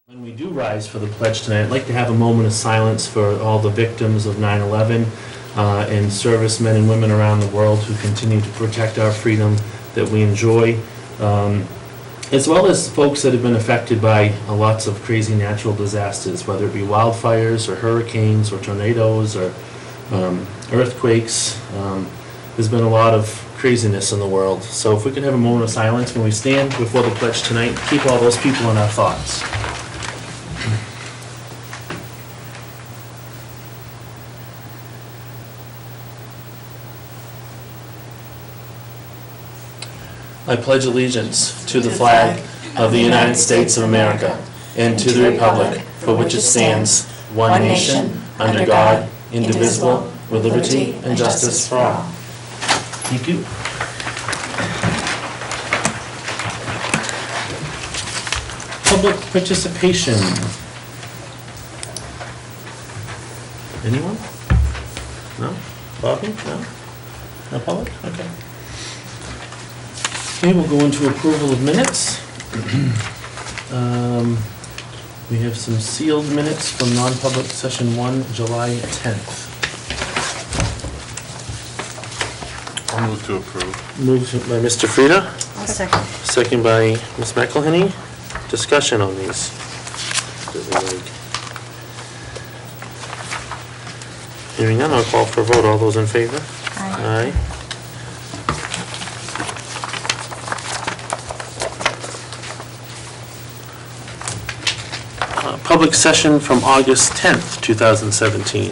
When we do rise for the pledge tonight, I'd like to have a moment of silence for all the victims of 9/11 and servicemen and women around the world who continue to protect our freedom that we enjoy, as well as folks that have been affected by lots of crazy natural disasters, whether it be wildfires or hurricanes or tornadoes or earthquakes. There's been a lot of craziness in the world. So if we could have a moment of silence when we stand before the pledge tonight, keep all those people in our thoughts. I pledge allegiance to the flag of the United States of America and to the republic for which it stands, one nation, under God, indivisible, with liberty and justice for all. Thank you. Public participation. Anyone? No? Bobby? No? No public? Okay. Okay, we'll go into approval of minutes. We have some sealed minutes from non-public session 1, July 10th. I'll move to approve. Moved by Mr. Frieda. I'll second. Second by Ms. McElhenney. Discussion on these. Hearing none, I'll call for a vote. All those in favor? Aye. Aye. Public session from August 10th, 2017.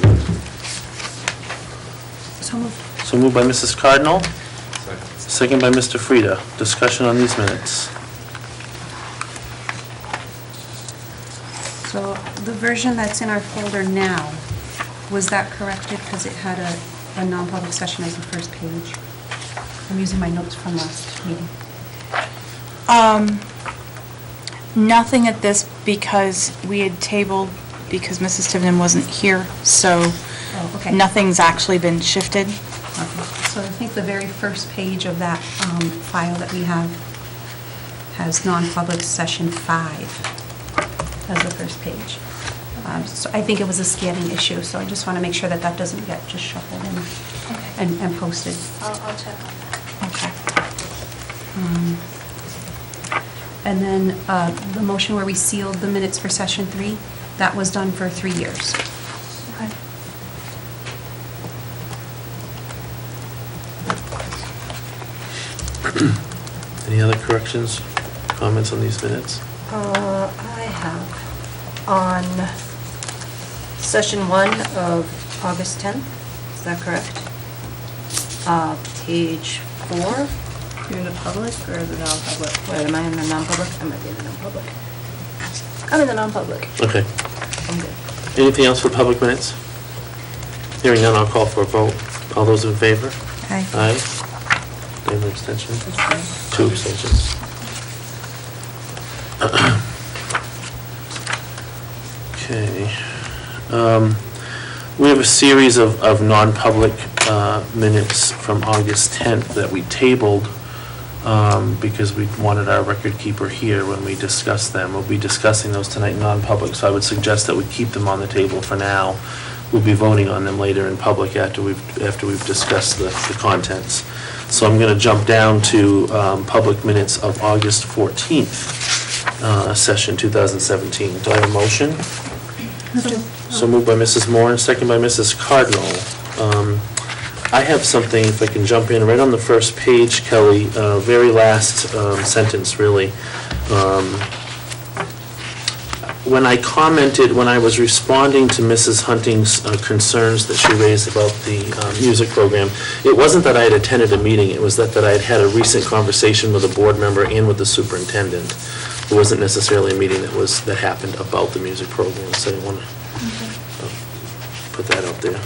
So moved. So moved by Mrs. Cardinal, Second. second by Mr. Frieda. Discussion on these minutes. So the version that's in our folder now, was that corrected because it had a non-public session as the first page? I'm using my notes from last meeting. Nothing at this because we had tabled, because Mrs. Tiverton wasn't here, so Oh, okay. nothing's actually been shifted. Okay. So I think the very first page of that file that we have has non-public session 5 as the first page. So I think it was a scanning issue, so I just want to make sure that that doesn't get just shuffled in and posted. I'll check on that. Okay. And then the motion where we sealed the minutes for session 3, that was done for 3 years. Okay. Any other corrections, comments on these minutes? I have on session 1 of August 10th, is that correct? Page 4. You're in the public or the non-public? Wait, am I in the non-public? I might be in the non-public. I'm in the non-public. Okay. I'm good. Anything else for public minutes? Hearing none, I'll call for a vote. All those in favor? Aye. Aye. Any abstention? 2 abstentions. Okay. We have a series of non-public minutes from August 10th that we tabled because we wanted our record keeper here when we discussed them. We'll be discussing those tonight in non-public, so I would suggest that we keep them on the table for now. We'll be voting on them later in public after we've discussed the contents. So I'm going to jump down to public minutes of August 14th, session 2017. Do I have a motion? So moved by Mrs. Moore and second by Mrs. Cardinal. I have something, if I can jump in, right on the first page, Kelly, very last sentence, really. When I was responding to Mrs. Hunting's concerns that she raised about the music program, it wasn't that I had attended a meeting, it was that I had had a recent conversation with a board member and with the superintendent. It wasn't necessarily a meeting that happened about the music program, so I want to put that out there.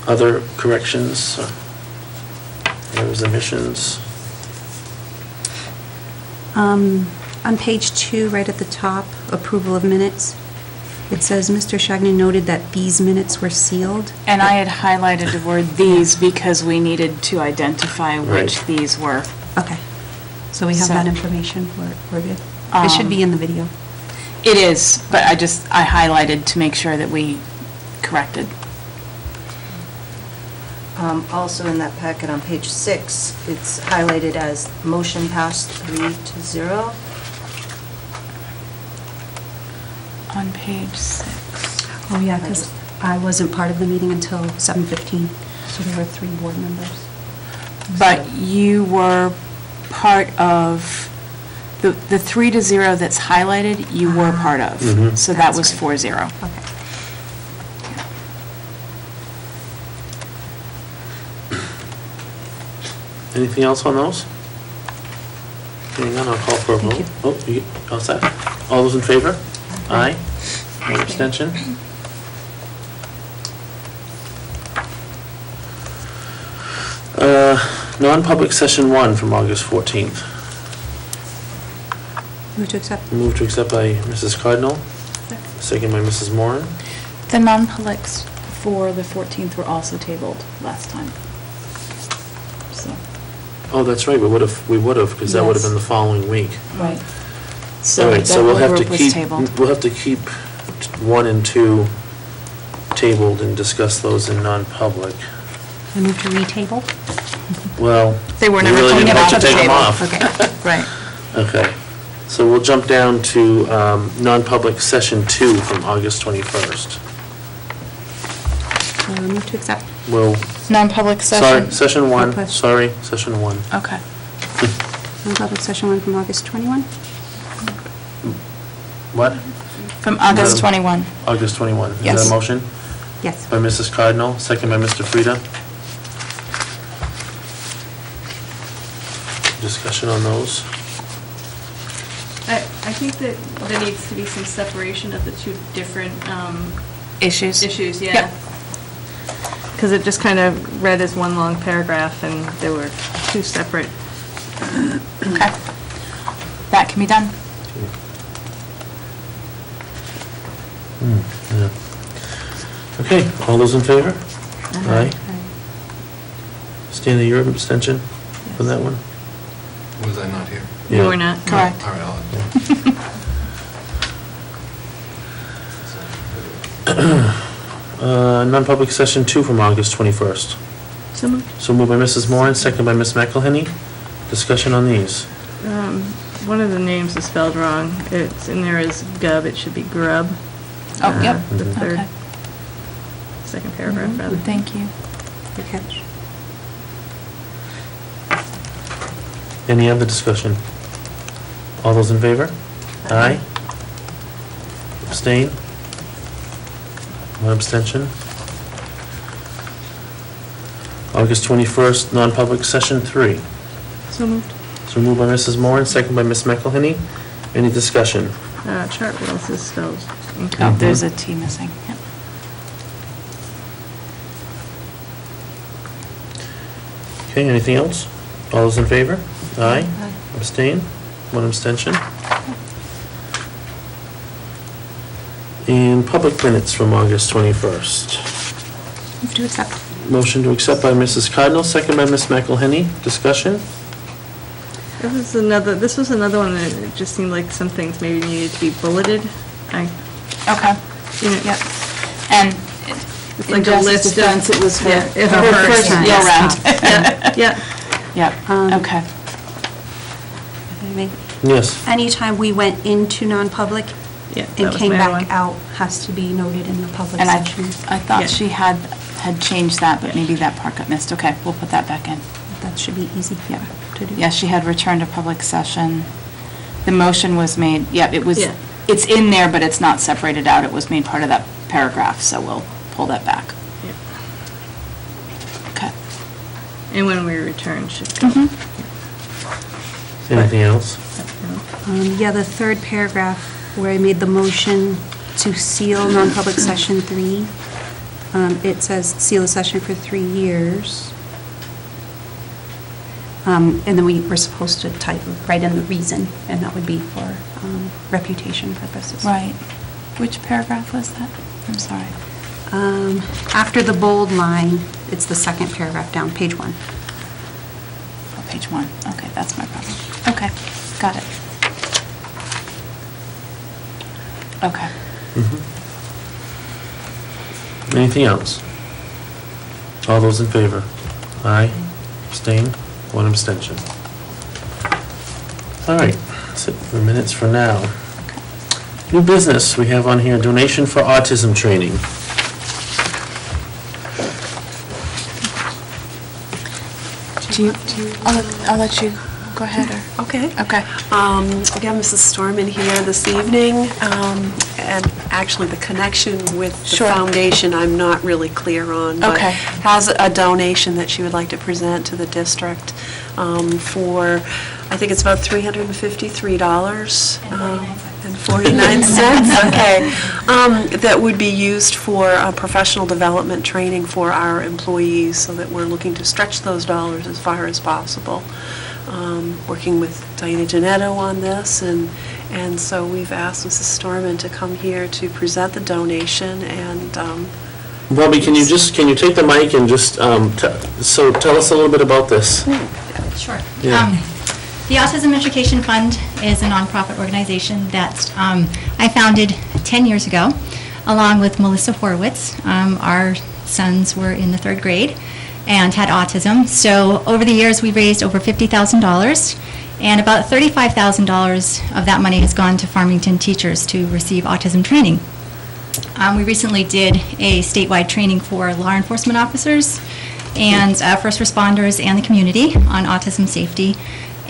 Other corrections, errors, omissions? On page 2, right at the top, approval of minutes, it says, Mr. Shagnon noted that these minutes were sealed. And I had highlighted the word "these" because we needed to identify which Right. these were. Okay. So we have So- that information, we're good. It should be in the video. It is, but I highlighted to make sure that we corrected. Also in that packet on page 6, it's highlighted as motion passed 3-0. On page 6. Oh, yeah, because I wasn't part of the meeting until 7:15, so there were 3 board members. But you were part of, the 3-0 that's highlighted, you were part of. Mhm. So that That's was right. 4-0. Okay. Anything else on those? Hearing none, I'll call for a Thank vote. Oh, you all set? All those in favor? Aye. One abstention? Non-public session 1 from August 14th. Move to accept. Move to accept by Mrs. Cardinal, second by Mrs. Moran. The non-publics for the 14th were also tabled last time. So, Oh, that's right, we would have, because that would have Yes. been the following week. right. All So right, the so we'll whole have to group was keep, tabled. we'll have to keep 1 and 2 tabled and discuss those in non-public. I move to retable. Well, They were we never really taken didn't have off to the take them table. off. Okay. Right. Okay, so we'll jump down to non-public session 2 from August 21st. Move to accept. Well, Non-public sorry, session. session 1, Okay. sorry, session 1. Okay. Non-public session 1 from August 21. What? From August Madam- 21. August 21. Is Yes. that a motion? Yes. By Mrs. Cardinal, second by Mr. Frida. Discussion on those? I think that there needs to be some separation of the two different Issues? issues, yeah. Yep. Because it just kind of read as one long paragraph, and there were two separate. Okay. That can be done. Yeah. Okay, all those in favor? Aye. Stanley, your abstention on that one? Was I not here? You Yeah. were not. Correct. All right, I'll. Non-public session 2 from August 21st. So moved. So moved by Mrs. Moran, second by Ms. McElhenney. Discussion on these. One of the names is spelled wrong. It's in there as gub, it should be grub. Oh, yep. The third, Okay. second paragraph, rather. Thank you. Good catch. Any other discussion? All those in favor? Aye. Abstain? One abstention? August 21st, non-public session 3. So moved. So moved by Mrs. Moran, second by Ms. McElhenney. Any discussion? Chart Wells is spelled Oh, incorrect. there's a T missing. Yep. Okay, anything else? All those in favor? Aye. Abstain? One abstention? And public minutes from August 21st. Move to accept. Motion to accept by Mrs. Cardinal, second by Ms. McElhenney. Discussion? This was another one that it just seemed like some things maybe needed to be bulleted. Okay. You know, Yep. And It's in like a Jess's list of- defense, it was her Yeah, her it's her first first time. go-round. Yeah, yeah. Yep, okay. I mean, Yes. anytime we went into non-public Yeah, and that was came my back one. out has to be noted in the public And section. I Yeah. thought she had changed that, but Yeah. maybe that part got missed. Okay, we'll put that back in. That should be easy Yeah. to do. Yeah, she had returned to public session. The motion was made, yeah, it was, Yeah. it's in there, but it's not separated out. It was made part of that paragraph, so we'll pull that back. Yeah. Okay. And when we return should go. Mhm. Anything else? Yeah, the third paragraph where I made the motion to seal non-public session 3, it says seal the session for 3 years. And then we were supposed to type, write in the reason, and that would be for reputation purposes. Right. Which paragraph was that? I'm sorry. After the bold line, it's the second paragraph down, page 1. Oh, page 1. Okay, that's my problem. Okay. Got it. Okay. Anything else? All those in favor? Aye. Abstain? One abstention. All right, that's it for minutes for now. New business, we have on here donation for autism training. I'll let you go ahead, or? Okay. Okay. We have Mrs. Storman here this evening, and actually the connection with the Sure. foundation I'm not really clear on. But Okay. has a donation that she would like to present to the district for, I think it's about $353. And 49 cents, okay. That would be used for professional development training for our employees, so that we're looking to stretch those dollars as far as possible. Working with Diana Janetto on this, and so we've asked Mrs. Storman to come here to present the donation, and Bobby, can you take the mic and just, tell us a little bit about this? Sure. Yeah. The Autism Education Fund is a nonprofit organization that I founded 10 years ago, along with Melissa Horowitz. Our sons were in the 3rd grade and had autism. So over the years, we raised over $50,000, and about $35,000 of that money has gone to Farmington teachers to receive autism training. We recently did a statewide training for law enforcement officers and first responders and the community on autism safety.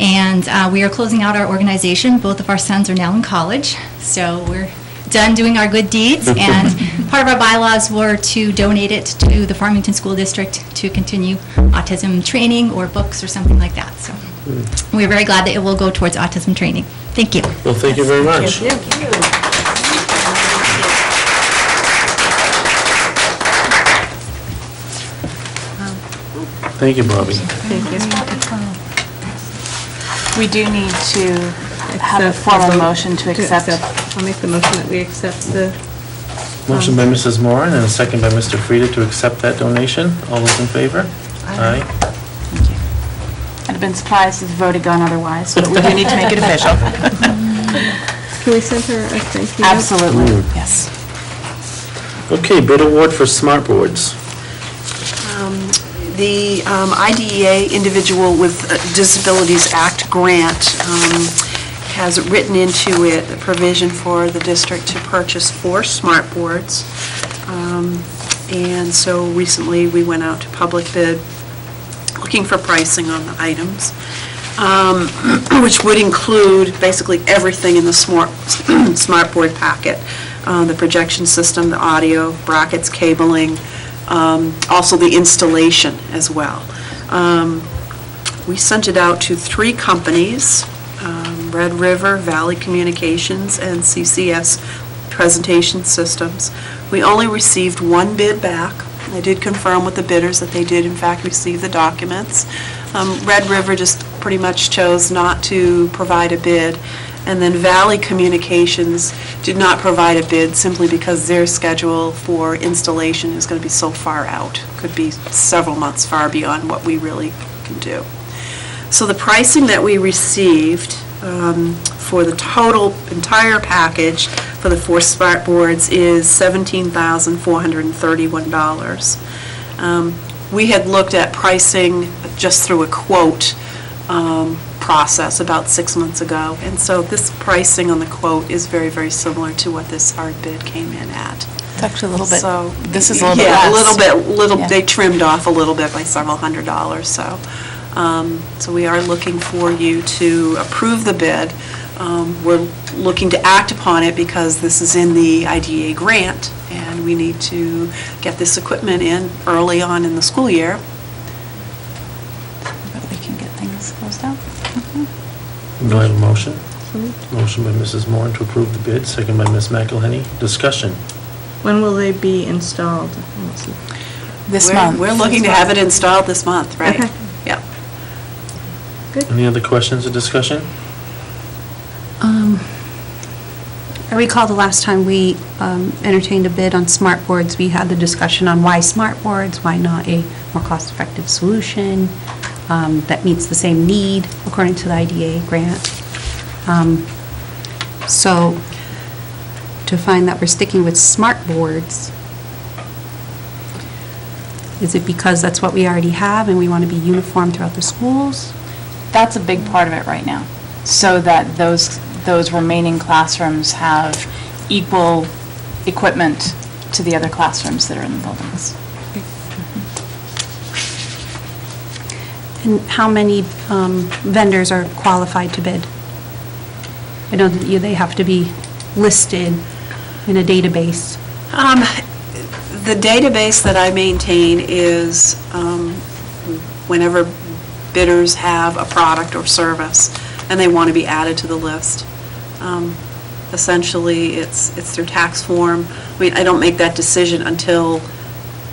And we are closing out our organization. Both of our sons are now in college, so we're done doing our good deeds. And part of our bylaws were to donate it to the Farmington School District to continue autism training or books or something like that. So we're very glad that it will go towards autism training. Thank you. Well, thank you very much. Thank you, Bobby. Thank you. We do need to have a formal motion to accept. I'll make the motion that we accept the, Motion by Mrs. Moran and a second by Mr. Frieda to accept that donation. All those in favor? Aye. Thank you. I'd have been surprised if the vote had gone otherwise, but we do need to make it official. can we send her a thank you? Absolutely, yes. Okay, bid award for smart boards. The IDEA Individual with Disabilities Act grant has written into it a provision for the district to purchase 4 smart boards. And so recently, we went out to public bid, looking for pricing on the items, which would include basically everything in the smart board packet, the projection system, the audio, brackets, cabling, also the installation as well. We sent it out to 3 companies, Red River, Valley Communications, and CCS Presentation Systems. We only received 1 bid back. I did confirm with the bidders that they did in fact receive the documents. Red River just pretty much chose not to provide a bid, and then Valley Communications did not provide a bid simply because their schedule for installation is going to be so far out. Could be several months far beyond what we really can do. So the pricing that we received for the entire package for the 4 smart boards is $17,431. We had looked at pricing just through a quote process about 6 months ago, and so this pricing on the quote is very, very similar to what this hard bid came in at. It's actually a little bit, So, this is a little bit yeah, less. Yeah. Yeah. They trimmed off a little bit by several $100s, so. So we are looking for you to approve the bid. We're looking to act upon it because this is in the IDEA grant, and we need to get this equipment in early on in the school year. But we can get things closed out. Do I have a motion? Motion by Mrs. Moran to approve the bid, second by Ms. McElhenney. Discussion. When will they be installed? Let's see. This month. We're looking to have it installed this month, right? Okay. Yep. Any other questions or discussion? I recall the last time we entertained a bid on smart boards, we had the discussion on why smart boards, why not a more cost-effective solution that meets the same need according to the IDA grant. So to find that we're sticking with smart boards, is it because that's what we already have and we want to be uniform throughout the schools? That's a big part of it right now, so that those remaining classrooms have equal equipment to the other classrooms that are in the buildings. And how many vendors are qualified to bid? I know that they have to be listed in a database. The database that I maintain is whenever bidders have a product or service and they want to be added to the list. Essentially, it's through tax form. I mean, I don't make that decision until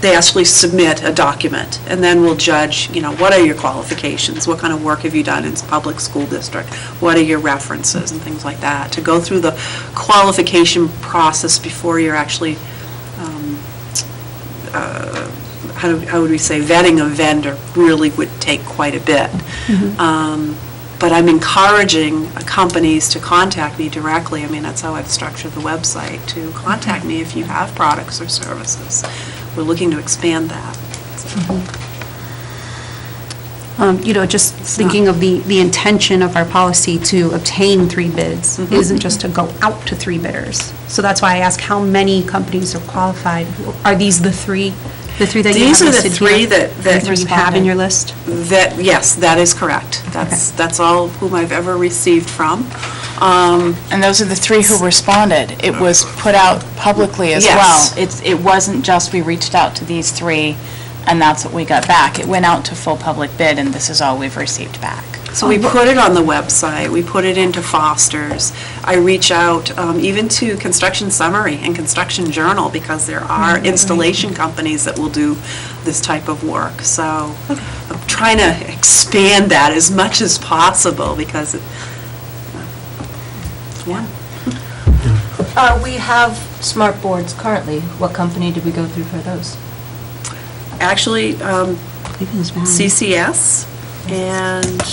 they actually submit a document, and then we'll judge, what are your qualifications? What kind of work have you done in public school district? What are your references and things like that? To go through the qualification process before you're actually, how would we say, vetting a vendor really would take quite a bit. But I'm encouraging companies to contact me directly. I mean, that's how I've structured the website, to contact me if you have products or services. We're looking to expand that. Just thinking of the intention of our policy to obtain 3 bids isn't just to go out to 3 bidders. So that's why I ask how many companies are qualified. Are these the 3? The 3 that you have These are the listed 3 here? that The 3 you have in your list? Yes, that is correct. That's all whom I've ever received from. And those are the 3 who responded. It was put out publicly as well. Yes. It wasn't just we reached out to these 3 and that's what we got back. It went out to full public bid, and this is all we've received back. So we put it on the website, we put it into Foster's. I reach out even to Construction Summary and Construction Journal, because there are installation companies that will do this type of work. So I'm trying to expand that as much as possible, because it's one. We have smart boards currently. What company did we go through for those? Actually, Maybe it's wrong. CCS, and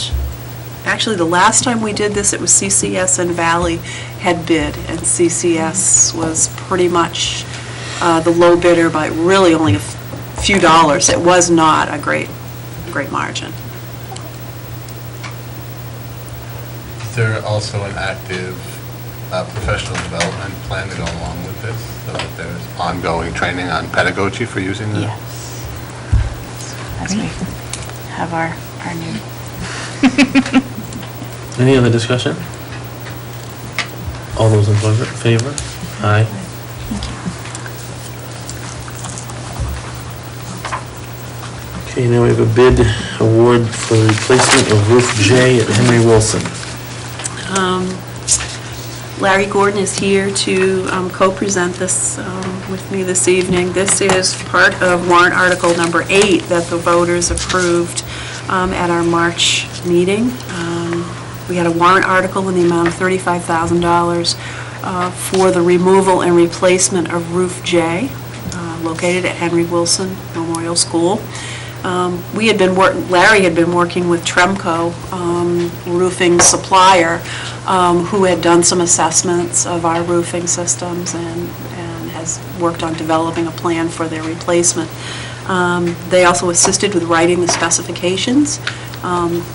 actually, the last time we did this, it was CCS and Valley had bid, and CCS was pretty much the low bidder by really only a few dollars. It was not a great margin. Is there also an active professional development plan to go along with this, so that there's ongoing training on pedagogy for using the? Yes. As we have our new. Any other discussion? All those in favor? Aye. Okay, now we have a bid award for the replacement of roof J at Henry Wilson. Larry Gordon is here to co-present this with me this evening. This is part of warrant article number 8 that the voters approved at our March meeting. We had a warrant article in the amount of $35,000 for the removal and replacement of roof J, located at Henry Wilson Memorial School. Larry had been working with Tremco, roofing supplier, who had done some assessments of our roofing systems and has worked on developing a plan for their replacement. They also assisted with writing the specifications.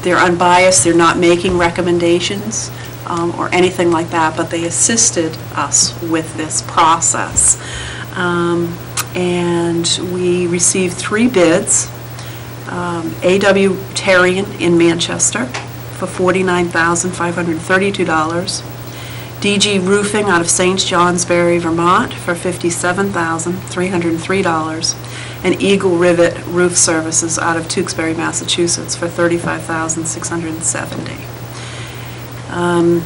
They're unbiased, they're not making recommendations or anything like that, but they assisted us with this process. And we received 3 bids. A.W. Terrian in Manchester for $49,532. DG Roofing out of St. Johnsbury, Vermont for $57,303. And Eagle Rivet Roof Services out of Tewksbury, Massachusetts for $35,670.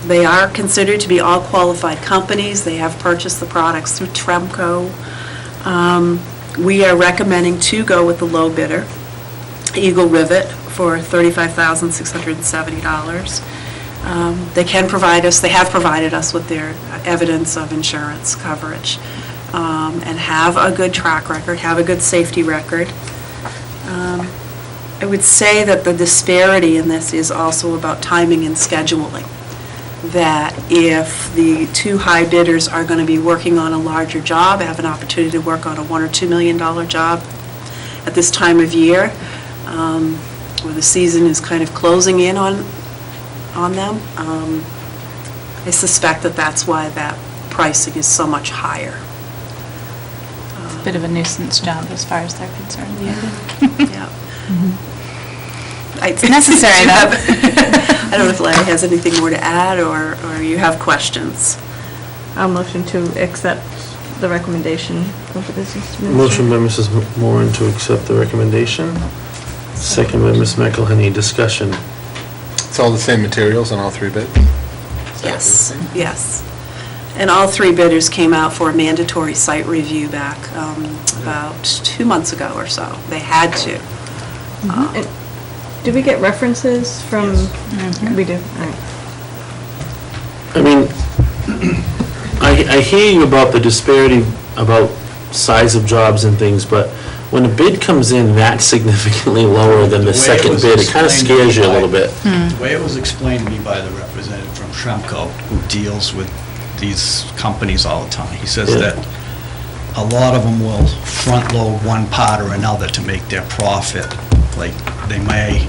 They are considered to be all qualified companies. They have purchased the products through Tremco. We are recommending to go with the low bidder, Eagle Rivet, for $35,670. They have provided us with their evidence of insurance coverage, and have a good track record, have a good safety record. I would say that the disparity in this is also about timing and scheduling. that if the two high bidders are going to be working on a larger job, have an opportunity to work on a $1 or $2 million job at this time of year, where the season is kind of closing in on them, I suspect that that's why that pricing is so much higher. Bit of a nuisance job as far as they're concerned. Yeah. It's necessary, though. I don't know if Larry has anything more to add, or you have questions. I'll motion to accept the recommendation of the business Motion administrator. by Mrs. Moran to accept the recommendation. Second by Ms. McElhenney. Discussion. It's all the same materials on all three bids? Yes, yes. And all three bidders came out for a mandatory site review back about 2 months ago or so. They had to. And do we get references from? We do, all right. I mean, I hear you about the disparity about size of jobs and things, but when a bid comes in that significantly lower than the second bid, it kind of scares you a little bit. The way it was explained to me by the representative from Shremco, who deals with these companies all the time, he says Yeah. that a lot of them will front-load one part or another to make their profit. Like, they may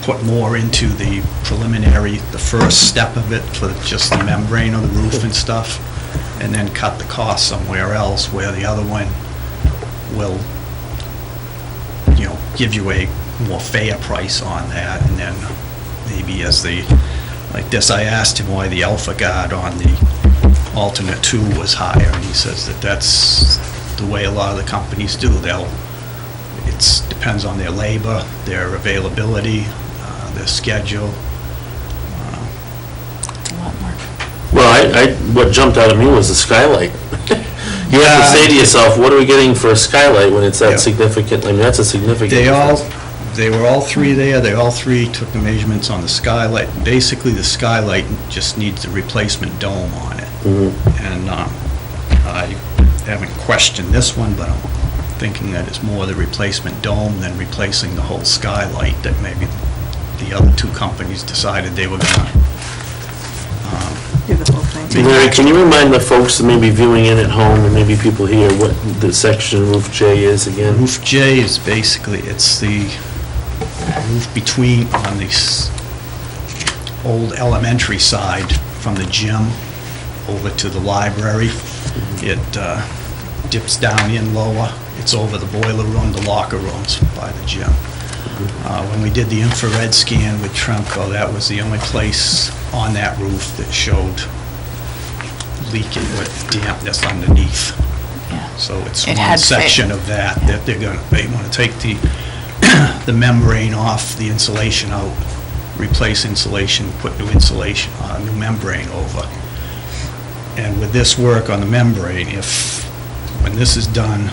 put more into the preliminary, the first step of it, for just the membrane of the roof and stuff, and then cut the cost somewhere else, where the other one will, give you a more fair price on that, and then maybe as the, like this, I asked him why the Alpha Guard on the alternate 2 was higher, and he says that that's the way a lot of the companies do. It depends on their labor, their availability, their schedule. It's a lot more. Well, what jumped out at me was the skylight. You have to say to yourself, what are we getting for a skylight when it's Yeah. that significant? I mean, that's a significant difference. They were all three there, they all three took the measurements on the skylight. Basically, the skylight just needs a replacement dome on it. Mhm. And I haven't questioned this one, but I'm thinking that it's more the replacement dome than replacing the whole skylight, that maybe the other two companies decided they were gonna. Do the whole thing. Larry, can you remind the folks that may be viewing in at home, and maybe people here, what the section roof J is again? Roof J is basically, it's the roof between, on the old elementary side, from the gym over to the library. It dips down in lower. It's over the boiler room, the locker rooms by the gym. When we did the infrared scan with Tremco, that was the only place on that roof that showed leaking with dampness underneath. Yeah. So it's It one had section of that they want to take the membrane off, the insulation out, replace insulation, put new insulation, new membrane over. And with this work on the membrane, when this is done,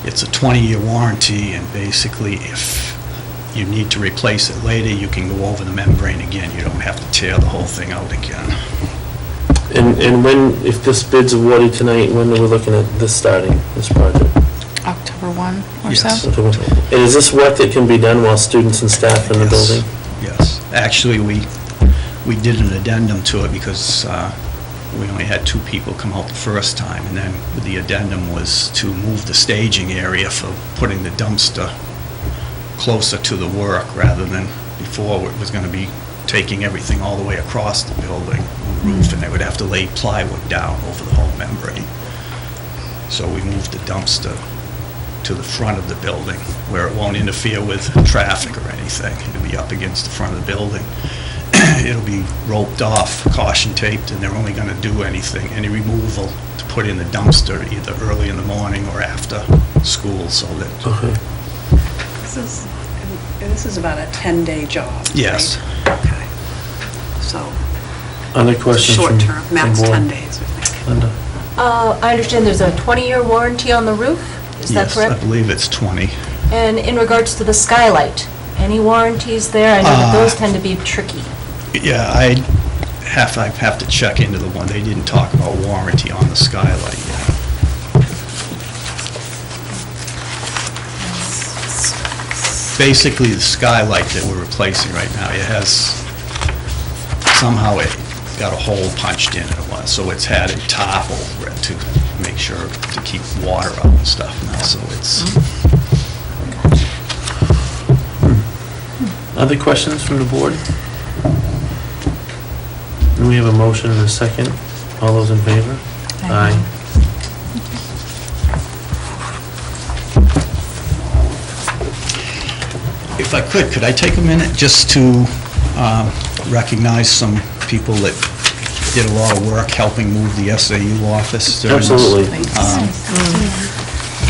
it's a 20-year warranty, and basically if you need to replace it later, you can go over the membrane again. You don't have to tear the whole thing out again. And when, if this bid's awarded tonight, when are we looking at this starting, this project? October 1 or Yes. so? And is this work that can be done while students and staff in the Yes. building? Yes. Actually, we did an addendum to it because we only had 2 people come out the first time, and then the addendum was to move the staging area for putting the dumpster closer to the work, rather than before it was going to be taking everything all the way across the building, the roof, and they would have to lay plywood down over the whole membrane. So we moved the dumpster to the front of the building, where it won't interfere with traffic or anything. It'll be up against the front of the building. It'll be roped off, caution taped, and they're only going to do any removal to put in the dumpster either early in the morning or after school, so that, Okay. This is about a 10-day job, right? yes. Okay. So, Other questions from short term, max from board? 10 days, I think. Linda? I understand there's a 20-year warranty on the roof, is that Yes, I correct? believe it's 20. And in regards to the skylight, any warranties there? I know that those tend to be tricky. Yeah, I have to check into the one. They didn't talk about warranty on the skylight yet. Basically, the skylight that we're replacing right now, it has, somehow it got a hole punched in it was, so it's had a top over it to make sure to keep water out and stuff now, so it's... Other questions from the board? We have a motion and a second. All those in favor? Aye. If I could I take a minute just to recognize some people that did a lot of work helping move the SAU office during this? Absolutely.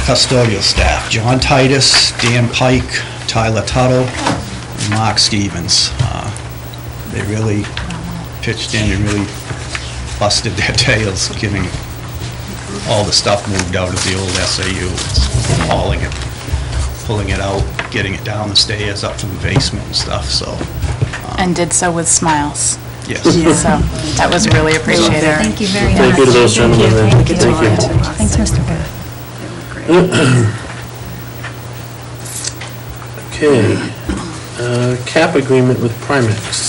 Custodial staff, John Titus, Dan Pike, Tyler Tuttle, and Mark Stevens. They really pitched in and really busted their tails getting all the stuff moved out of the old SAU. It's hauling it, pulling it out, getting it down the stairs, up to the basement and stuff, so. And did so with smiles. Yes. So that was really appreciated. Thank you very much. Thank you to those gentlemen. then. Thank you. Thank you. Thanks, Mr. Bear. Okay. CAP agreement with Primex.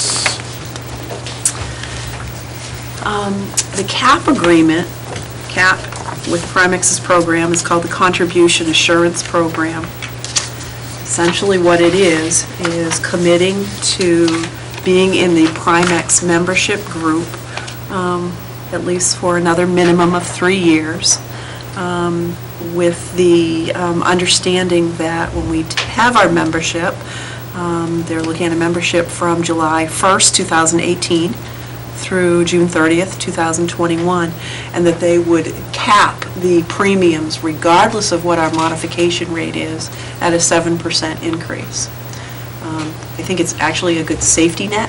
The CAP agreement, CAP with Primex's program, is called the Contribution Assurance Program. Essentially what it is committing to being in the Primex membership group, at least for another minimum of 3 years, with the understanding that when we have our membership, they're looking at a membership from July 1st, 2018 through June 30th, 2021, and that they would cap the premiums regardless of what our modification rate is at a 7% increase. I think it's actually a good safety net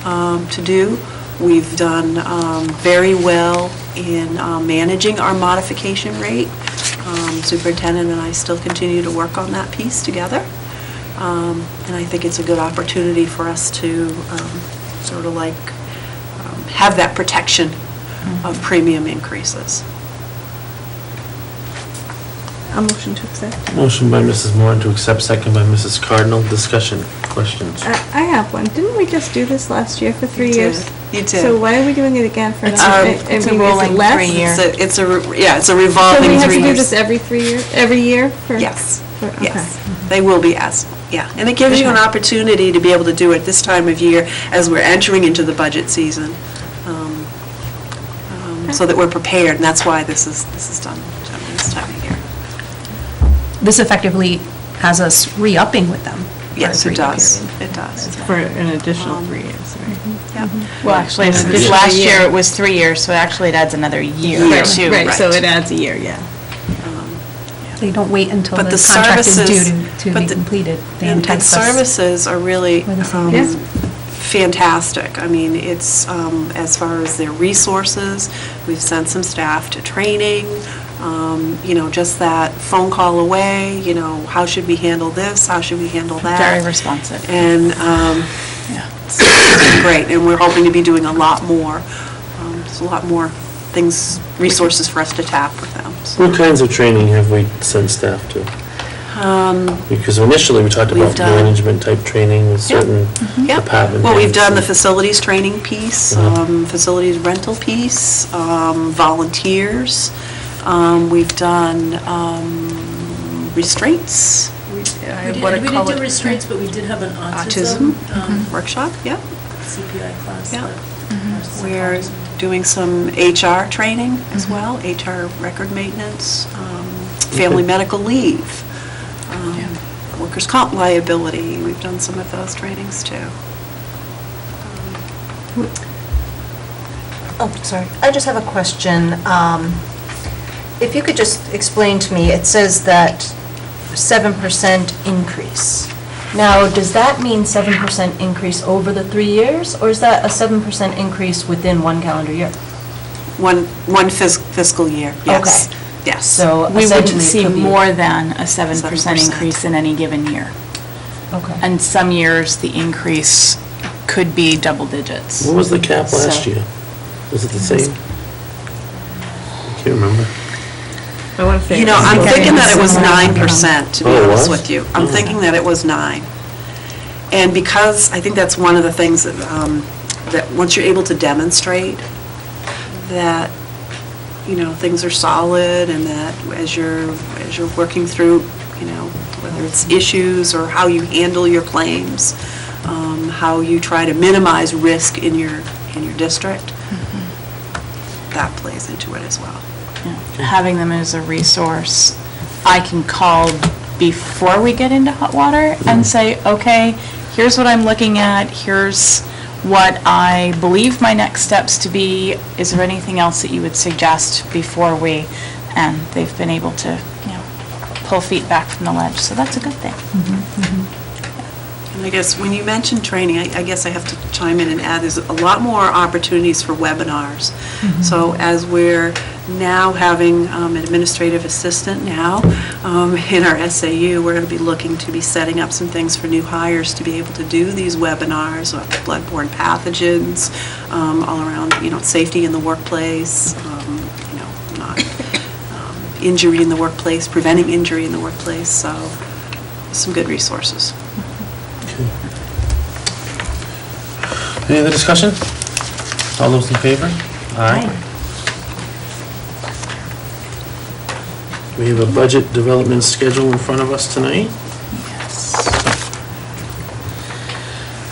to do. We've done very well in managing our modification rate. Superintendent and I still continue to work on that piece together. And I think it's a good opportunity for us to sort of like have that protection of premium increases. A motion to accept. Motion by Mrs. Moore to accept, second by Mrs. Cardinal. Discussion, questions? I have one. Didn't we just do this last year for 3 years? You did. So why are we doing it again for It's another? a- it's a rolling 3 year. It's a revolving 3 years. So we have to do this every 3 years, every year? Yes, Okay. yes. They will be and it gives you an opportunity to be able to do it this time of year as we're entering into the budget season, so that we're prepared, and that's why this is done this time of year. This effectively has us re-upping with them. for a Yes, it 3-year does. period. It does. For an additional 3 years, right? Yeah. Well, actually, An this additional last year. year it was 3 years, so actually it adds another year Year. too. Right, so Right. it adds a year, yeah. They don't wait until But the the contract is services- due to but be the- completed. They And entice us. services are really We're the same. Yes. fantastic. I mean, it's, as far as their resources, we've sent some staff to training, just that phone call away, how should we handle this, how should we handle that? Very responsive. And Yeah. it's been great, and we're hoping to be doing a lot more. There's a lot more resources for us to tap with them. So, What kinds of training have we sent staff to? Because initially, we talked we've about done- management type training with certain Yeah. department Well, we've heads done the and- facilities training piece, Mhm. facilities rental piece, volunteers. We've done restraints. We didn't do restraints, but we did have an autism Workshop, yeah. CPI class. Yeah. that We're our doing some HR training as well, HR record maintenance, family medical leave, workers' comp liability. We've done some of those trainings too. Oh, sorry. I just have a question. If you could just explain to me, it says that 7% increase. Now, does that mean 7% increase over the 3 years, or is that a 7% increase within one calendar year? One fiscal year, yes. Okay. Yes. So We wouldn't essentially, it see could be- more than a 7% 7%. increase in any given year. Okay. And some years, the increase could be double digits. What was the cap last So- year? Was it the same? I can't remember. I want to say. I'm Okay. thinking that it was Similar. 9%, to be Oh, it honest was? with you. I'm thinking that it was 9. And because, I think that's one of the things that that once you're able to demonstrate that, things are solid, and that as you're working through, whether it's issues or how you handle your claims, how you try to minimize risk in your district, that plays into it as well. Yeah. Having them as a resource, I can call before we get into hot water and say, okay, here's what I'm looking at, here's what I believe my next steps to be, is there anything else that you would suggest before we, and they've been able to, pull feet back from the ledge, so that's a good thing. And I guess when you mentioned training, I guess I have to chime in and add, there's a lot more opportunities for webinars. So as we're now having an administrative assistant now in our SAU, we're going to be looking to be setting up some things for new hires to be able to do these webinars on bloodborne pathogens, all around, safety in the workplace, not injury in the workplace, preventing injury in the workplace, so some good resources. Any other discussion? All those in favor? Aye. We have a budget development schedule in front of us tonight.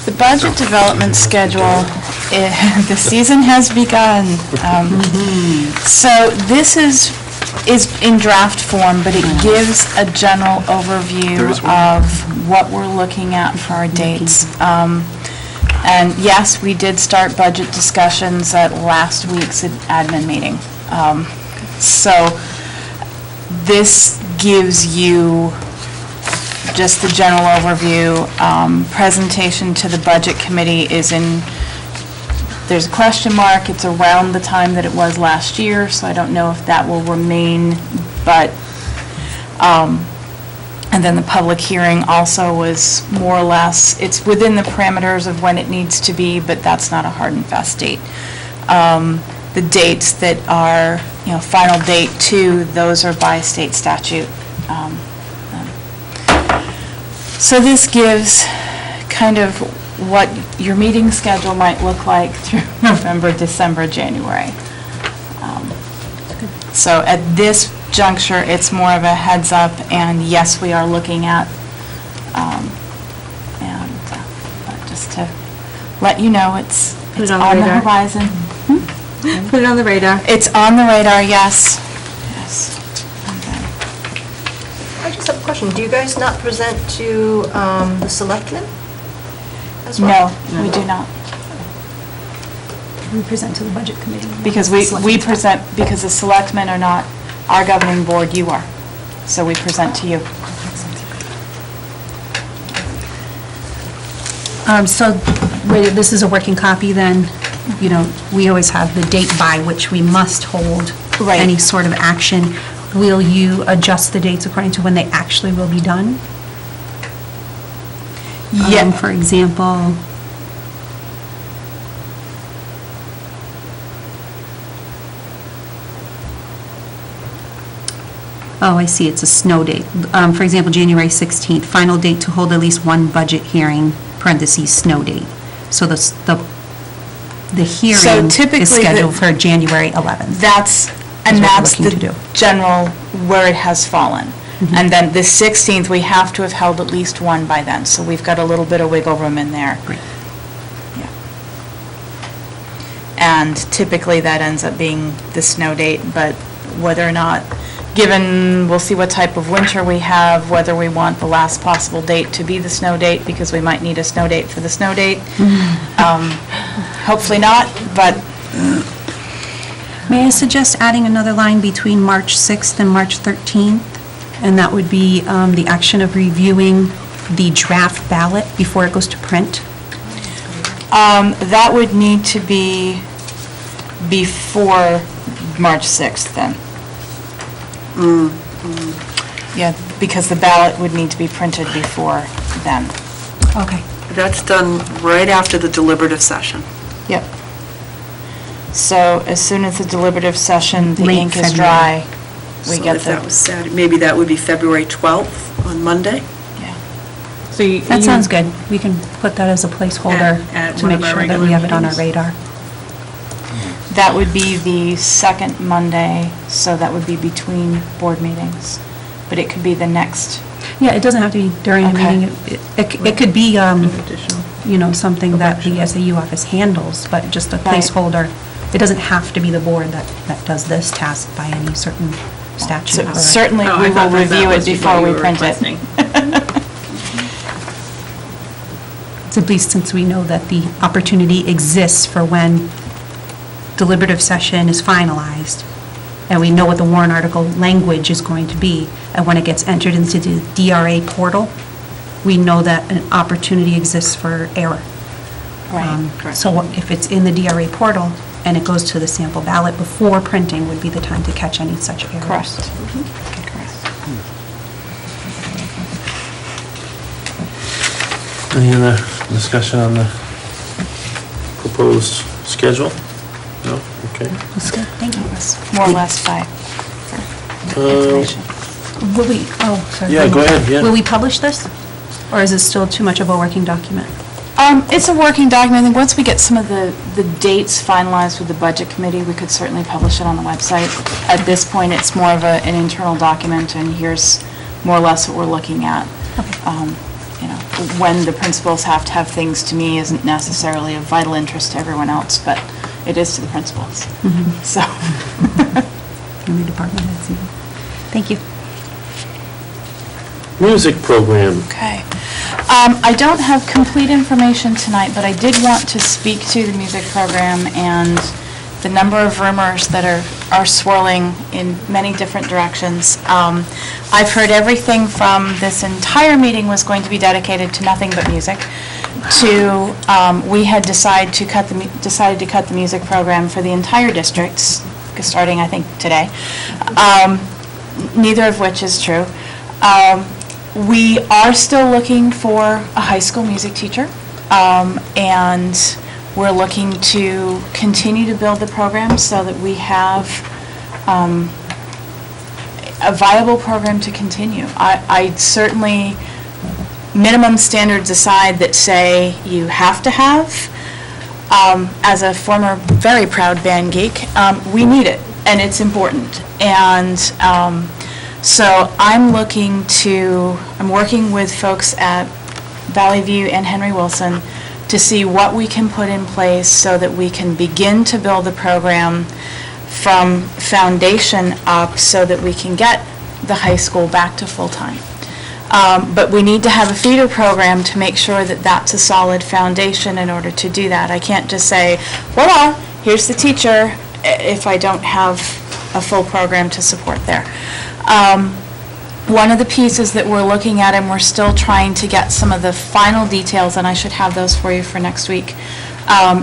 The budget development schedule, the season has begun. So this is in draft form, but it gives a general overview of what we're looking at for our dates. And yes, we did start budget discussions at last week's admin meeting. So this gives you just the general overview. Presentation to the budget committee is in, there's a question mark, it's around the time that it was last year, so I don't know if that will remain, but, and then the public hearing also was more or less, it's within the parameters of when it needs to be, but that's not a hard and fast date. The dates that are, final date too, those are by state statute. So this gives kind of what your meeting schedule might look like through November, December, January. So at this juncture, it's more of a heads up, and yes, we are looking at, but just to let you know, it's on the horizon. Put it on the radar. It's on the radar, yes. Yes. I just have a question. Do you guys not present to the selectmen as well? No, we do not. We present to the budget committee. Because we present, because the selectmen are not our governing board, you are. So we present to you. So this is a working copy then, we always have the date by which we must hold Right. any sort of action. Will you adjust the dates according to when they actually will be done? Yeah. For example, oh, I see, it's a snow date. For example, January 16th, final date to hold at least one budget hearing, parentheses, snow date. So the hearing typically is scheduled for January 11th. That's what we're looking to the do. general where it has fallen. And then the 16th, we have to have held at least one by then, so we've got a little bit of wiggle room in there. Great. Yeah. And typically, that ends up being the snow date, but whether or not, we'll see what type of winter we have, whether we want the last possible date to be the snow date, because we might need a snow date for the snow date. Hopefully not, but May I suggest adding another line between March 6th and March 13th? And that would be the action of reviewing the draft ballot before it goes to print? that would need to be before March 6th then. Yeah, because the ballot would need to be printed before then. Okay. That's done right after the deliberative session. Yep. So as soon as the deliberative session, the Late ink is February. dry, we So get if that was Saturday, maybe that would be February 12th on Monday? Yeah. So you. That sounds good. We can put that as a placeholder At to one make of our sure that regular we have it on our meetings. radar. That would be the second Monday, so that would be between board meetings. But it could be the next, Yeah, it doesn't have to be during a Okay. meeting. It could be, Additional. something that the SAU office handles, but just a Right. placeholder. It doesn't have to be the board that does this task by any certain statute. so or- certainly Oh, I we will thought that review it was what before you we were print it. requesting. At least since we know that the opportunity exists for when deliberative session is finalized, and we know what the warrant article language is going to be, and when it gets entered into the DRA portal, we know that an opportunity exists for error. Right. So if it's in the DRA portal and it goes to the sample ballot before printing would be the time to catch any such errors. Correct. Any other discussion on the proposed schedule? No? Okay. That's good, thank you. More or less by information. Will we, sorry. Yeah, go ahead, yeah. Will we publish this? Or is it still too much of a working document? It's a working document. I think once we get some of the dates finalized with the budget committee, we could certainly publish it on the website. At this point, it's more of an internal document, and here's more or less what we're looking at. When the principals have to have things to me isn't necessarily of vital interest to everyone else, but it is to the principals. So, In the department heads, yeah. Thank you. Music program. okay. I don't have complete information tonight, but I did want to speak to the music program and the number of rumors that are swirling in many different directions. I've heard everything from this entire meeting was going to be dedicated to nothing but music, to we had decided to cut the music program for the entire district, starting, I think, today. Neither of which is true. We are still looking for a high school music teacher, and we're looking to continue to build the program so that we have a viable program to continue. I certainly, minimum standards aside that say you have to have, as a former very proud band geek, we need it, and it's important. And so I'm working with folks at Valley View and Henry Wilson to see what we can put in place so that we can begin to build the program from foundation up so that we can get the high school back to full-time. But we need to have a feeder program to make sure that that's a solid foundation in order to do that. I can't just say, voila, here's the teacher, if I don't have a full program to support there. One of the pieces that we're looking at, and we're still trying to get some of the final details, and I should have those for you for next week,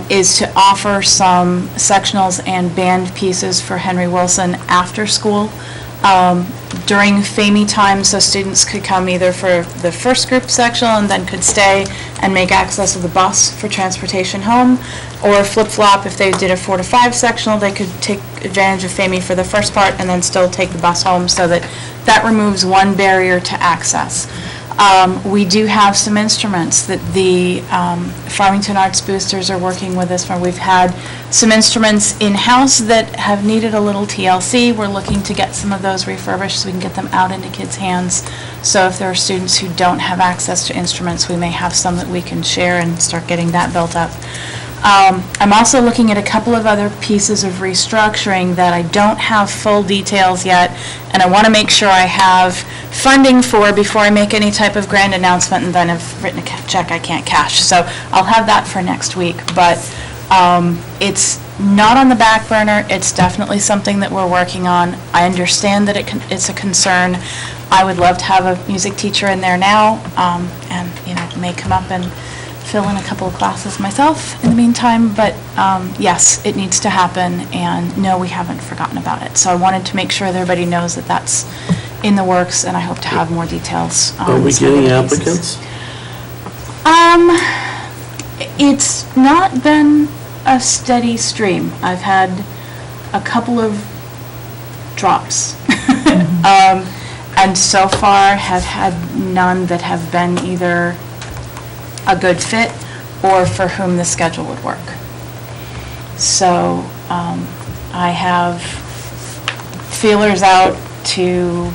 is to offer some sectionals and band pieces for Henry Wilson after school during FAME time, so students could come either for the first group sectional and then could stay and make access of the bus for transportation home, or flip-flop, if they did a 4 to 5 sectional, they could take advantage of FAME for the first part and then still take the bus home, so that removes one barrier to access. We do have some instruments that the Farmington Arts Boosters are working with us for. We've had some instruments in-house that have needed a little TLC. We're looking to get some of those refurbished so we can get them out into kids' hands. So if there are students who don't have access to instruments, we may have some that we can share and start getting that built up. I'm also looking at a couple of other pieces of restructuring that I don't have full details yet, and I want to make sure I have funding for before I make any type of grand announcement, and then have written a check I can't cash. So I'll have that for next week, but it's not on the back burner. It's definitely something that we're working on. I understand that it's a concern. I would love to have a music teacher in there now, and may come up and fill in a couple of classes myself in the meantime, but yes, it needs to happen, and no, we haven't forgotten about it. So I wanted to make sure that everybody knows that that's in the works, and I hope to have more details on Are we some of getting the pieces. applicants? It's not been a steady stream. I've had a couple of drops. and so far have had none that have been either a good fit or for whom the schedule would work. So I have feelers out to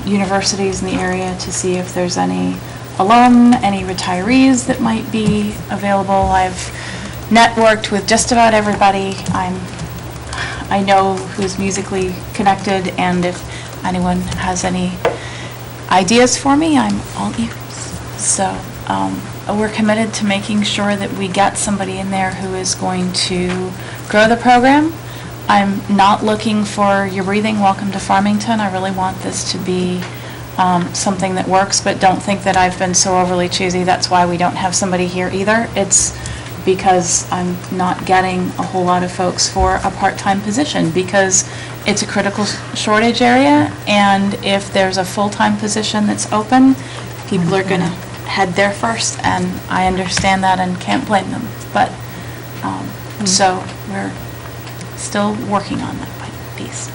universities in the area to see if there's any alum, any retirees that might be available. I've networked with just about everybody I know who's musically connected, and if anyone has any ideas for me, I'm all ears. So we're committed to making sure that we get somebody in there who is going to grow the program. I'm not looking for your breathing welcome to Farmington. I really want this to be something that works, but don't think that I've been so overly choosy. That's why we don't have somebody here either. It's because I'm not getting a whole lot of folks for a part-time position, because it's a critical shortage area, and if there's a full-time position that's open, people are going to head there first, and I understand that and can't blame them. But, so we're still working on that piece.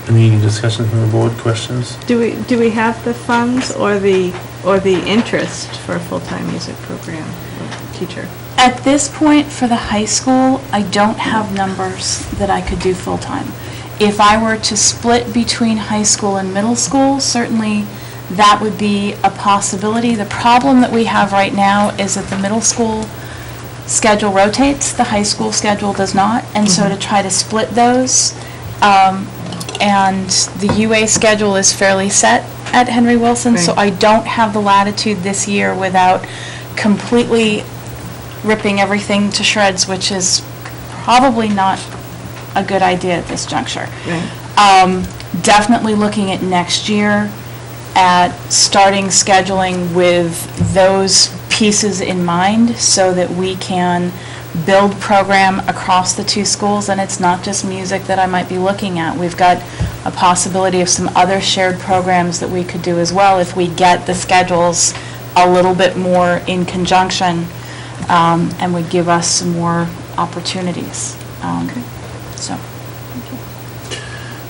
Any discussion from the board, questions? Do we have the funds or the interest for a full-time music program teacher? At this point, for the high school, I don't have numbers that I could do full-time. If I were to split between high school and middle school, certainly that would be a possibility. The problem that we have right now is that the middle school schedule rotates, the high school schedule does not, and so to try to split those, and the UA schedule is fairly set at Henry Wilson, so I don't have the latitude this year without completely ripping everything to shreds, which is probably not a good idea at this juncture. Definitely looking at next year at starting scheduling with those pieces in mind so that we can build program across the two schools, and it's not just music that I might be looking at. We've got a possibility of some other shared programs that we could do as well if we get the schedules a little bit more in conjunction, and would give us some more opportunities.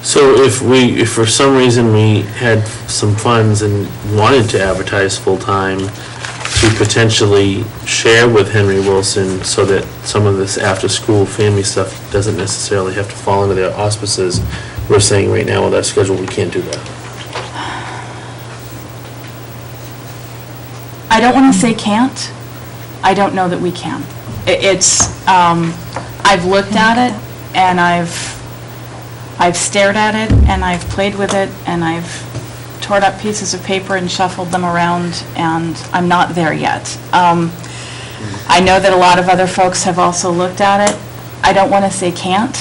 So if for some reason we had some funds and wanted to advertise full-time, to potentially share with Henry Wilson so that some of this after-school family stuff doesn't necessarily have to fall under their auspices, we're saying right now with our schedule, we can't do that. I don't want to say can't. I don't know that we can. I've looked at it, and I've stared at it, and I've played with it, and I've tore up pieces of paper and shuffled them around, and I'm not there yet. I know that a lot of other folks have also looked at it. I don't want to say can't.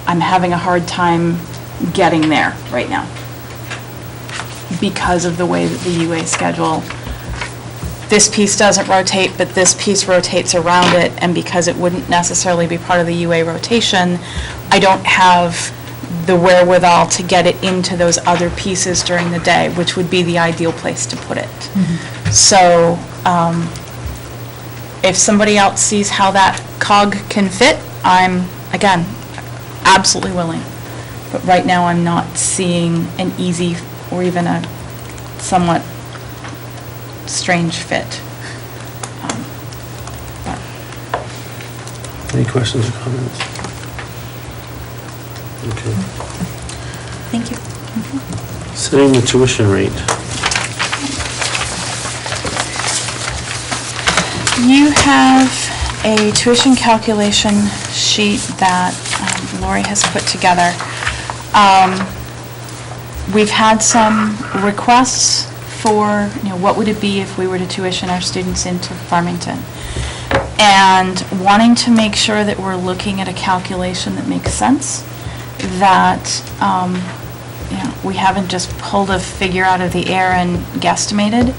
I'm having a hard time getting there right now because of the way that the UA schedule, this piece doesn't rotate, but this piece rotates around it, and because it wouldn't necessarily be part of the UA rotation, I don't have the wherewithal to get it into those other pieces during the day, which would be the ideal place to put it. So if somebody else sees how that cog can fit, I'm, again, absolutely willing. But right now, I'm not seeing an easy or even a somewhat strange fit. Any questions or comments? Okay. Thank you. Setting the tuition rate. You have a tuition calculation sheet that Lori has put together. We've had some requests for, what would it be if we were to tuition our students into Farmington? And wanting to make sure that we're looking at a calculation that makes sense, that we haven't just pulled a figure out of the air and guesstimated.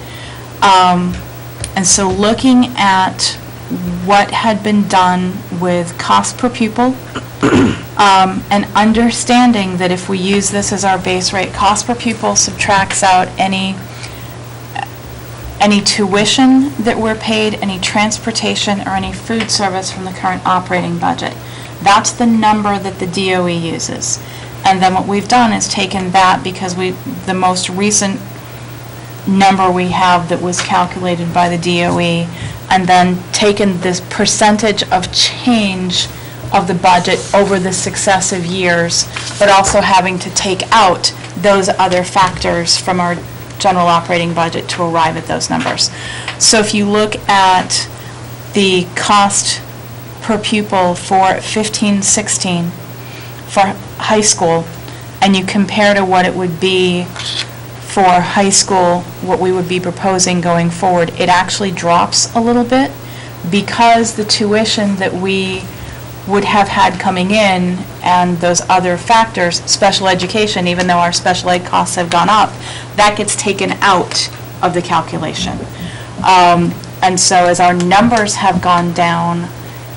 And so looking at what had been done with cost per pupil, and understanding that if we use this as our base rate, cost per pupil subtracts out any tuition that we're paid, any transportation, or any food service from the current operating budget. That's the number that the DOE uses. And then what we've done is taken that, because the most recent number we have that was calculated by the DOE, and then taken this percentage of change of the budget over the successive years, but also having to take out those other factors from our general operating budget to arrive at those numbers. So if you look at the cost per pupil for 15-16 for high school, and you compare to what it would be for high school, what we would be proposing going forward, it actually drops a little bit, because the tuition that we would have had coming in and those other factors, special education, even though our special ed costs have gone up, that gets taken out of the calculation. And so as our numbers have gone down,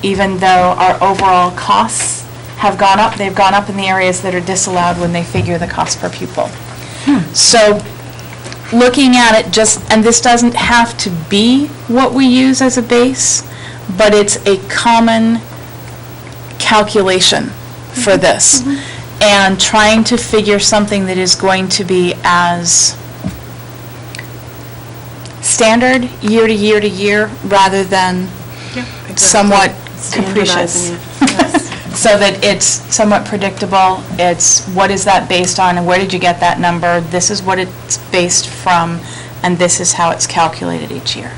even though our overall costs have gone up, they've gone up in the areas that are disallowed when they figure the cost per pupil. So looking at it and this doesn't have to be what we use as a base, but it's a common calculation for this. And trying to figure something that is going to be as standard year to year to year, rather than somewhat capricious. So that it's somewhat predictable. It's what is that based on, and where did you get that number? This is what it's based from, and this is how it's calculated each year.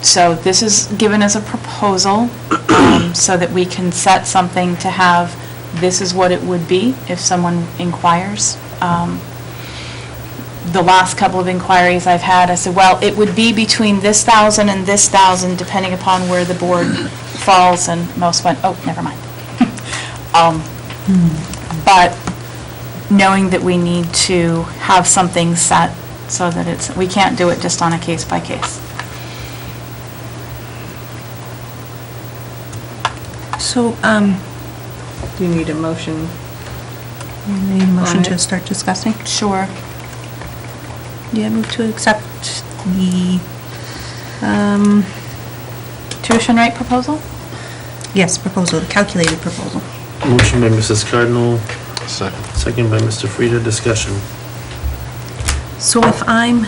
So this is given as a proposal, so that we can set something to have, this is what it would be if someone inquires. The last couple of inquiries I've had, I said, well, it would be between this 1,000 and this 1,000, depending upon where the board falls, and most went, oh, never mind. But knowing that we need to have something set so that we can't do it just on a case by case. So, Do you need a motion? need a motion On to it? start discussing? Sure. Yeah, move to accept the, Tuition rate proposal? yes, proposal, the calculated proposal. Motion by Mrs. Cardinal, Second. second by Mr. Frieda. Discussion. So if I'm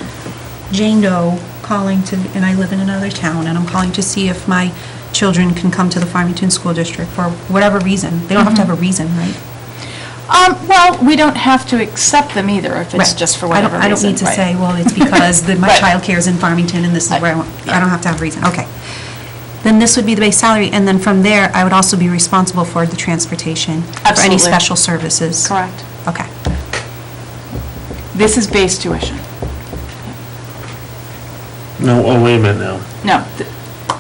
Jane Doe calling to, and I live in another town, and I'm calling to see if my children can come to the Farmington School District for whatever reason, they don't have to have a reason, right? Well, we don't have to accept them either, if it's Right. just for whatever reason. I don't need to right. say, well, it's because my Right. childcare is in Farmington and this is where I want, I don't have to have a reason, okay. Then this would be the base salary, and then from there, I would also be responsible for the transportation, for any Absolutely. special services. Correct. Okay. This is base tuition. No, oh, wait a minute now, No,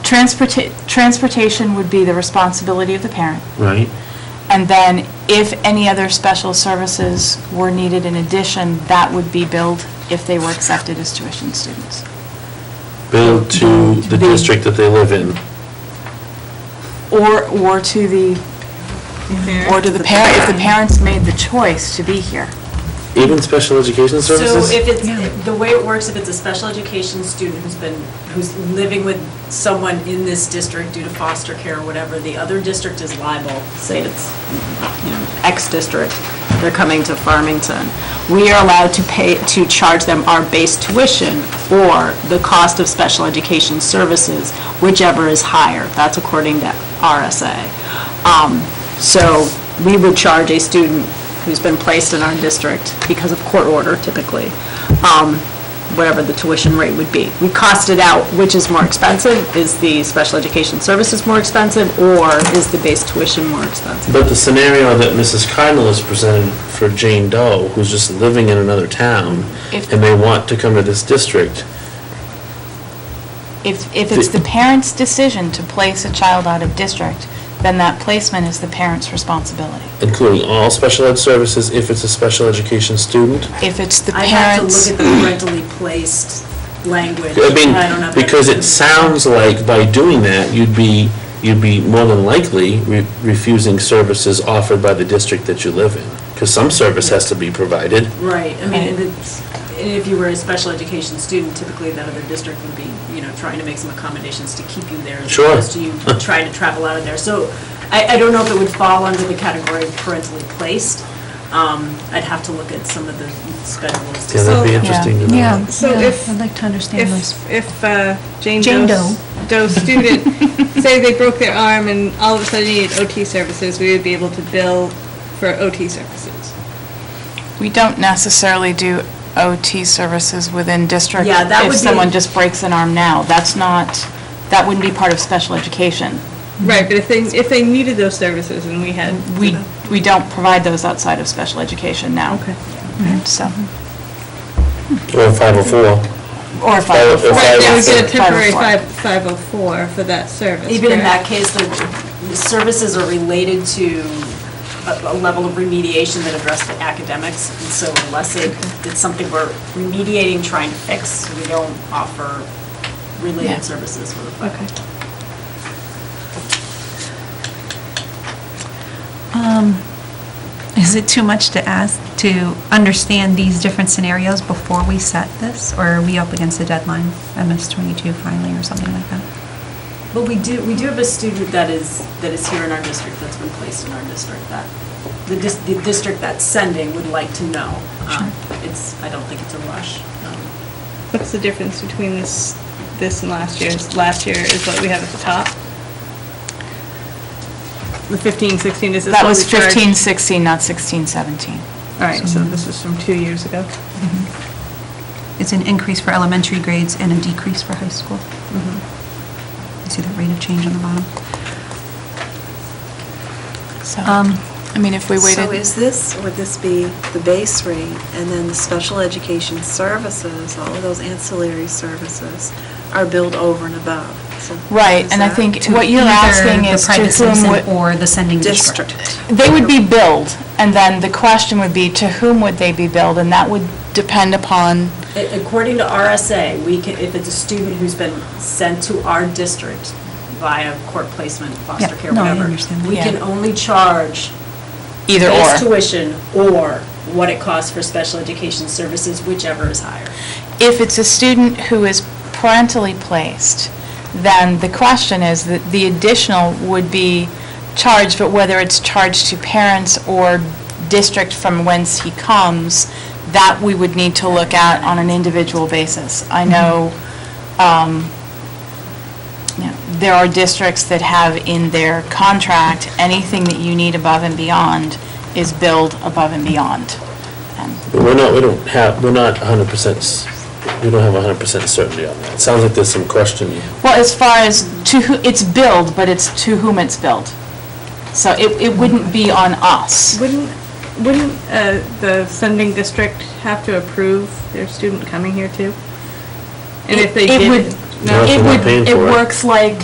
transportation would be the responsibility of the parent. right? And then if any other special services were needed in addition, that would be billed if they were accepted as tuition students. Billed to the The- district that they live in. Or to the parent, if the parents made the choice to be here. Even special education So services? if it's, the way it works, if it's a special education student who's living with someone in this district due to foster care or whatever, the other district is liable, say it's, X district, they're coming to Farmington. We are allowed to charge them our base tuition or the cost of special education services, whichever is higher. That's according to RSA. So we would charge a student who's been placed in our district because of court order typically, whatever the tuition rate would be. We cost it out, which is more expensive? Is the special education services more expensive, or is the base tuition more expensive? But the scenario that Mrs. Cardinal has presented for Jane Doe, who's just living in another town, If- and they want to come to this district, If it's the parent's decision to place a child out of district, then that placement is the parent's responsibility. including all special ed services, if it's a special education student? If it's the I have to look parent's, at the parentally placed language. I mean, don't have that because it written. sounds like by doing that, you'd be more than likely refusing services offered by the district that you live in, because some service has to be provided. Right, I mean, if you were a special education student, typically that other district would be, trying to make some accommodations to keep you there as Sure. opposed to you trying to travel out of there. So I don't know if it would fall under the category of parentally placed. I'd have to look at some of the schedules. Yeah, that'd be interesting to know. Yeah, So yeah, if- I'd like to understand those. If Jane Jane Doe's student, say they broke their arm and all of a sudden needed OT services, we would be able to bill for OT services. We don't necessarily do OT services within district. Yeah, that would If be- someone just breaks an arm now, that wouldn't be part of special education. Right, but if they needed those services and we had. We don't provide those outside of special education now. Okay. So, Or 504. or if I. Or if I- Right, they would was get a to- temporary 504. 504 for that service. Even in that correct? case, the services are related to a level of remediation that address the academics. And so unless it's something we're remediating, trying to fix, we don't offer Yeah. related services for the 504. Okay. Is it too much to ask to understand these different scenarios before we set this? Or are we up against a deadline, MS-22 finally, or something like that? But we do have a student that is here in our district, that's been placed in our district, that the district that's sending would like to know. I don't think it's a rush. What's the difference between this and last year? Last year is what we have at the top? The 15, 16, is this That what was we charged? 15, 16, not 16, 17. All right, so this is from 2 years ago. It's an increase for elementary grades and a decrease for high school. You see the rate of change on the bottom? So, I mean, if we So waited. would this be the base rate, and then the special education services, all of those ancillary services are billed over and above? So Right, is and I that- think To what you're either asking the is to private whom citizen would. or the sending district. They would be billed, and then the question would be, to whom would they be billed? And that would depend upon, According to RSA, if it's a student who's been sent to our district via court placement, foster Yeah, care, no, I whatever, understand that. we can Yeah. only charge either base or. tuition or what it costs for special education services, whichever is higher. If it's a student who is parentally placed, then the question is that the additional would be charged, but whether it's charged to parents or district from whence he comes, that we would need to look at on an individual basis. I know, there are districts that have in their contract, anything that you need above and beyond is billed above and beyond. And But we don't have 100%, we don't have 100% certainty on that. It sounds like there's some question. Well, as far as to who, it's billed, but it's to whom it's billed. So it wouldn't be on us. Wouldn't the sending district have to approve their student coming here too? And if they It did? would- No, if It we're not would, paying it for it. works like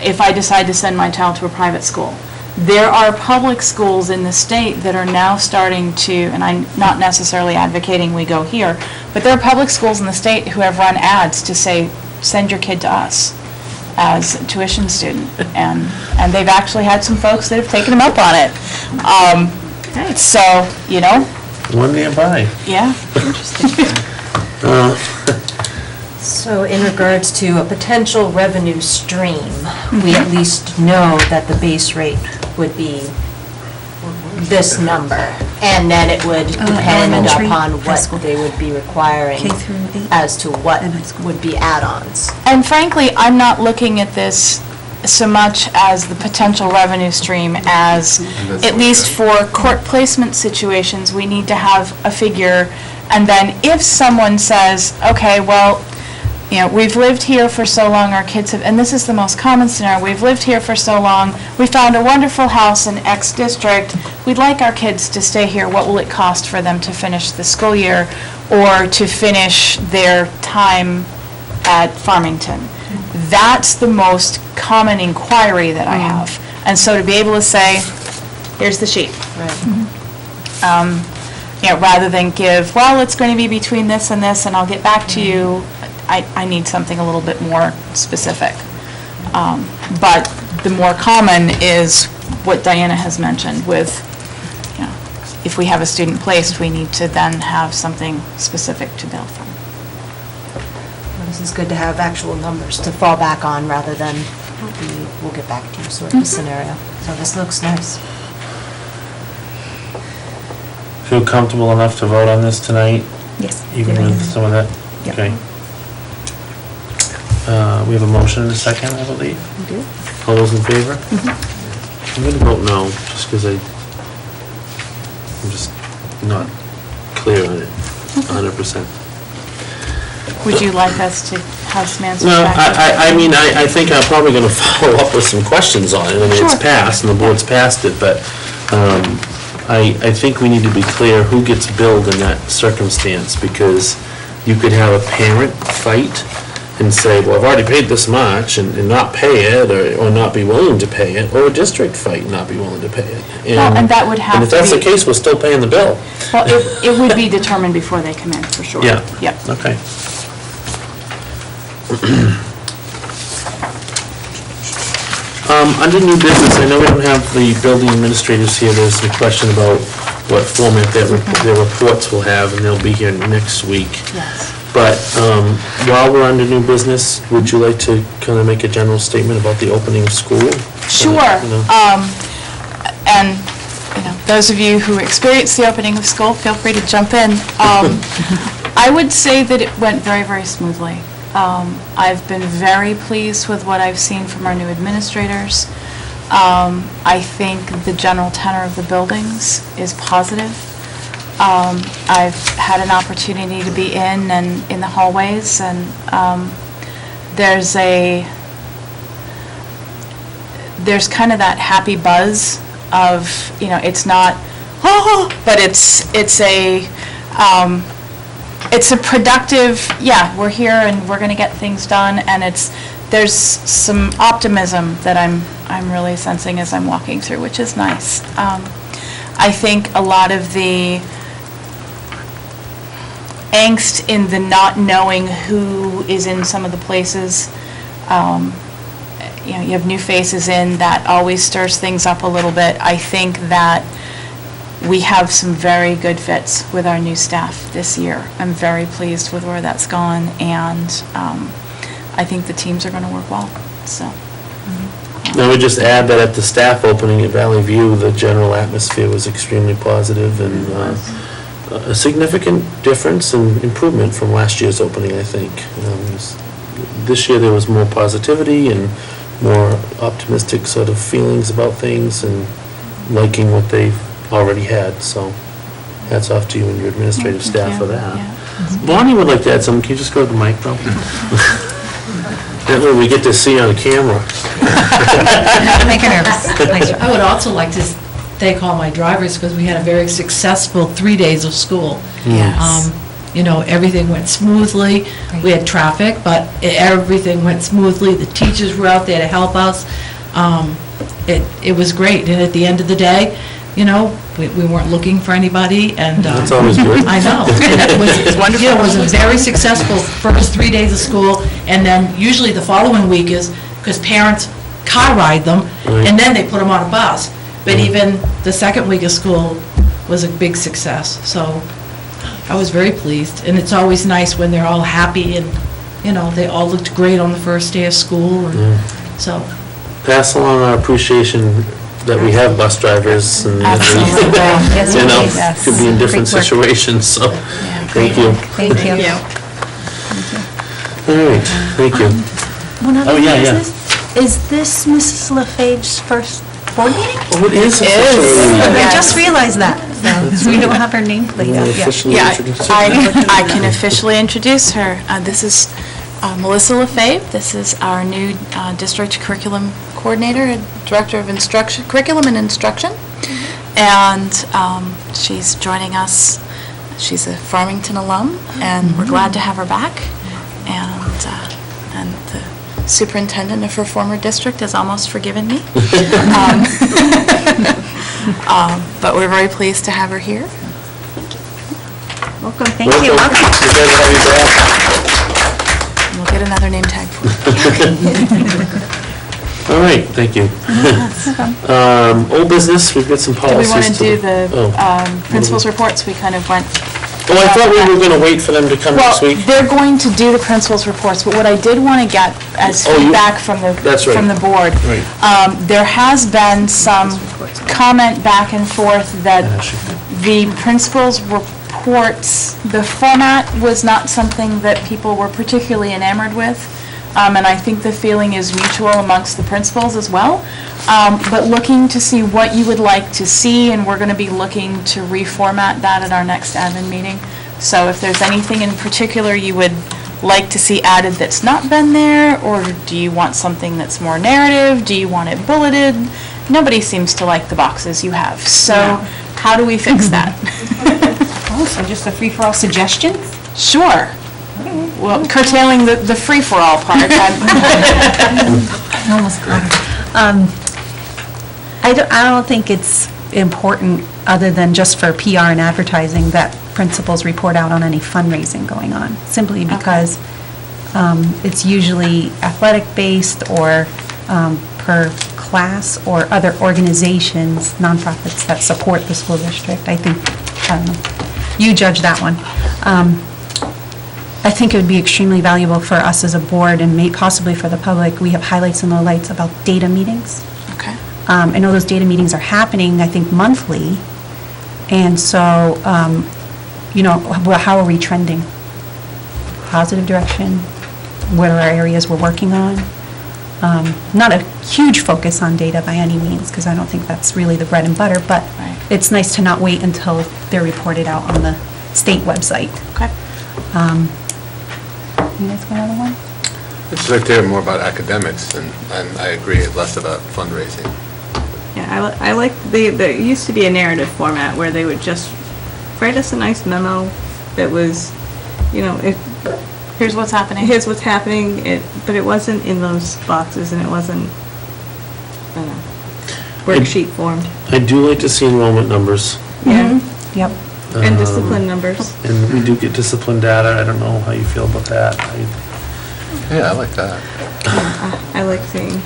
if I decide to send my child to a private school. There are public schools in the state that are now starting to, and I'm not necessarily advocating we go here, but there are public schools in the state who have run ads to say, send your kid to us as a tuition student. And they've actually had some folks that have taken them up on it. So, One nearby. yeah. So in regards to a potential revenue stream, we at least know that the base rate would be this number, and then it would depend elementary, upon high what school. they would be requiring K through 8 as to what and high school. would be add-ons. And frankly, I'm not looking at this so much as the potential revenue stream as, at least for court placement situations, we need to have a figure. And then if someone says, okay, well, we've lived here for so long, our kids have, and this is the most common scenario, we've lived here for so long, we found a wonderful house in X district, we'd like our kids to stay here, what will it cost for them to finish the school year or to finish their time at Farmington? That's the most common inquiry that I have. And so to be able to say, here's the sheet. Rather than give, well, it's going to be between this and I'll get back to you, I need something a little bit more specific. But the more common is what Diana has mentioned with, if we have a student placed, we need to then have something specific to bill from. Well, this is good to have actual numbers to fall back on rather than we'll get back to you sort of scenario. So this looks nice. Feel comfortable enough to vote on this tonight, Yes. even with some of that? Yep. Okay. We have a motion and a second, I believe. We do. All those in favor? I'm going to vote no, just because I'm just not clear on it 100%. Would you like us to have some answers No, back? I mean, I think I'm probably going to follow up with some questions on it. I mean, it's Sure. passed, and the board's passed it, but I think we need to be clear who gets billed in that circumstance, because you could have a parent fight and say, well, I've already paid this much, and not pay it, or not be willing to pay it, or a district fight and not be willing to pay it. Well, and that would have And if to that's the be- case, we're still paying the bill. Well, it would be determined before they come in, for sure. Yeah. Yep. Okay. Under new business, I know we don't have the building administrators here, there's a question about what format their reports will have, and they'll be here next week. Yes. But while we're under new business, would you like to kind of make a general statement about the opening of school? Sure. You know? And, those of you who experienced the opening of school, feel free to jump in. I would say that it went very, very smoothly. I've been very pleased with what I've seen from our new administrators. I think the general tenor of the buildings is positive. I've had an opportunity to be in the hallways, and there's kind of that happy buzz of, it's not, but it's a productive, we're here and we're going to get things done, and there's some optimism that I'm really sensing as I'm walking through, which is nice. I think a lot of the angst in the not knowing who is in some of the places, you have new faces in, that always stirs things up a little bit. I think that we have some very good fits with our new staff this year. I'm very pleased with where that's gone, and I think the teams are going to work well, so. I would just add that at the staff opening at Valley View, the general atmosphere was extremely positive, and a significant difference and improvement from last year's opening, I think. This year there was more positivity and more optimistic sort of feelings about things, and liking what they've already had, so hats off to you and your administrative staff for that. Yeah. Bonnie would like to add something. Can you just go to the mic, though? That way we get to see on camera. Make her nervous. I would also like to thank all my drivers, because we had a very successful 3 days of school. Yes. Everything went smoothly. We had traffic, but everything went smoothly. The teachers were out there to help us. It was great, and at the end of the day, we weren't looking for anybody, and... That's always good. I know. And it was wonderful. It was a very successful first 3 days of school, and then usually the following week is, because parents car ride them, and then they put them on a bus. But even the second week of school was a big success, so I was very pleased. And it's always nice when they're all happy, and, they all looked great on the first day of school, and so... Pass along our appreciation that we have bus drivers, and Absolutely. Yes, yes. could be in different Great work. situations, so, thank you. Thank you. All right, thank you. One other Oh, yeah, thing, yeah. is this Mrs. LaFave's first board meeting? Oh, it is I officially. just realized that, so we don't have her nameplate up yet. Officially Yeah, introduced. I can officially introduce her. This is Melissa LaFave. This is our new district curriculum coordinator and director of curriculum and instruction. And she's joining us. She's a Farmington alum, and we're glad to have her back. And the superintendent of her former district has almost forgiven me. But we're very pleased to have her here. Welcome, thank you. Welcome. We're glad to have you back. And we'll get another name tag for her. All right, thank you. Old business, we've got some Do policies. we want to do the Oh. principals' reports? We kind of went. Oh, I thought we were going to wait for them to come next Well, week. they're going to do the principals' reports, but what I did want to get as Oh, you- feedback from the, That's right. from the board. Right. There has been some comment back and forth that Yeah, she did. the principals' reports, the format was not something that people were particularly enamored with, and I think the feeling is mutual amongst the principals as well. But looking to see what you would like to see, and we're going to be looking to reformat that at our next admin meeting. So if there's anything in particular you would like to see added that's not been there, or do you want something that's more narrative? Do you want it bulleted? Nobody seems to like the boxes you have, so how do we fix that? Oh, so just a free-for-all suggestions? Sure. Well, curtailing the free-for-all part. Almost got it. I don't think it's important, other than just for PR and advertising, that principals report out on any fundraising going on, simply because it's usually athletic-based or per class or other organizations, nonprofits that support the school district. I think, I don't know, you judge that one. I think it would be extremely valuable for us as a board and possibly for the public. We have highlights and lowlights about data meetings. Okay. I know those data meetings are happening, I think, monthly, and so, how are we trending? Positive direction? What are our areas we're working on? Not a huge focus on data by any means, because I don't think that's really the bread and butter, but Right. it's nice to not wait until they're reported out on the state website. Okay. You guys got another one? I'd just like to hear more about academics, and I agree, less about fundraising. Yeah, I like, there used to be a narrative format where they would just write us a nice memo that was, Here's what's happening. here's what's happening, but it wasn't in those boxes, and it wasn't, I don't know, worksheet formed. I do like to see enrollment numbers. Yeah, Yep. and discipline numbers. And we do get discipline data. I don't know how you feel about that. Yeah, I like that. I like seeing.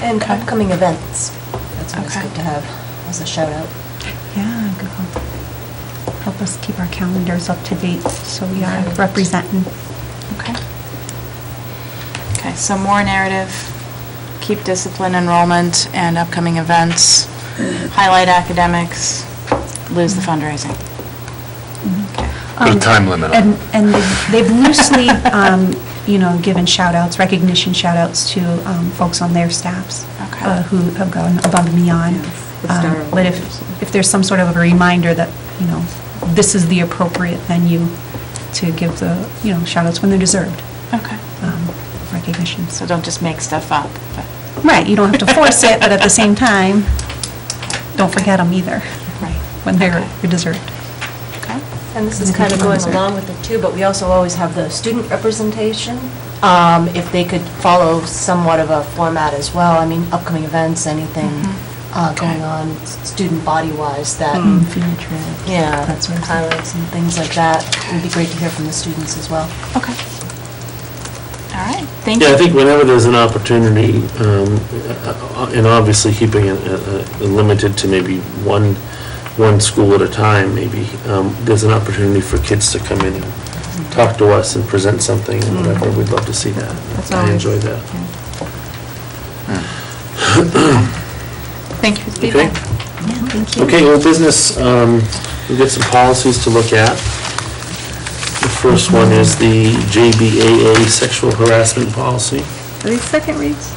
And upcoming events. That's always Okay. good to have as a shout out. Yeah, good one. Help us keep our calendars up to date, so we are representing. Okay. Okay, so more narrative, keep discipline, enrollment, and upcoming events, highlight academics, lose the fundraising. Okay. Put a time limit on it. And they've loosely, given shout-outs, recognition shout-outs to folks on their staffs Okay. who have gone above and beyond. the star But if there's some sort of a reminder that, this is the appropriate venue to give the, shout-outs when they're deserved, Okay. recognitions. So don't just make stuff up, but, Right, you don't have to force it, but at the same time, don't forget them either, right. when they're deserved. Okay. And this is I think kind of you going answered. along with it too, but we also always have the student representation. If they could follow somewhat of a format as well, I mean, upcoming events, anything going on student body-wise that, Field trip. yeah, That sort of thing. highlights and things like that. It would be great to hear from the students as well. Okay. All right, thank you. Yeah, I think whenever there's an opportunity, and obviously keeping it limited to maybe one school at a time, maybe, there's an opportunity for kids to come in and talk to us and present something and whatever. We'd love to see that. That's I always- enjoy that. Thank you for the Okay. feedback. Yeah, thank you. Okay, old business, we've got some policies to look at. The first one is the JBAA sexual harassment policy. Are these second reads?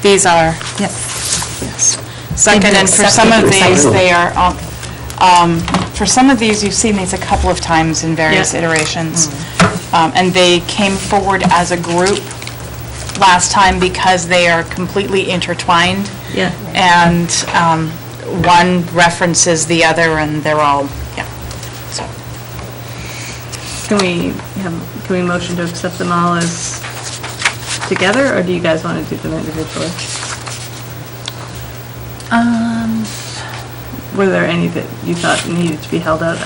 These are, Yes. yes. Second, and for some of these, they are, for some of these, you've seen these a couple of times in various Yeah. iterations. And they came forward as a group last time because they are completely intertwined. Yeah. And one references the other, and they're all, yeah, so. Can we motion to accept them all as together, or do you guys want to do them individually? Were there any that you thought needed to be held out?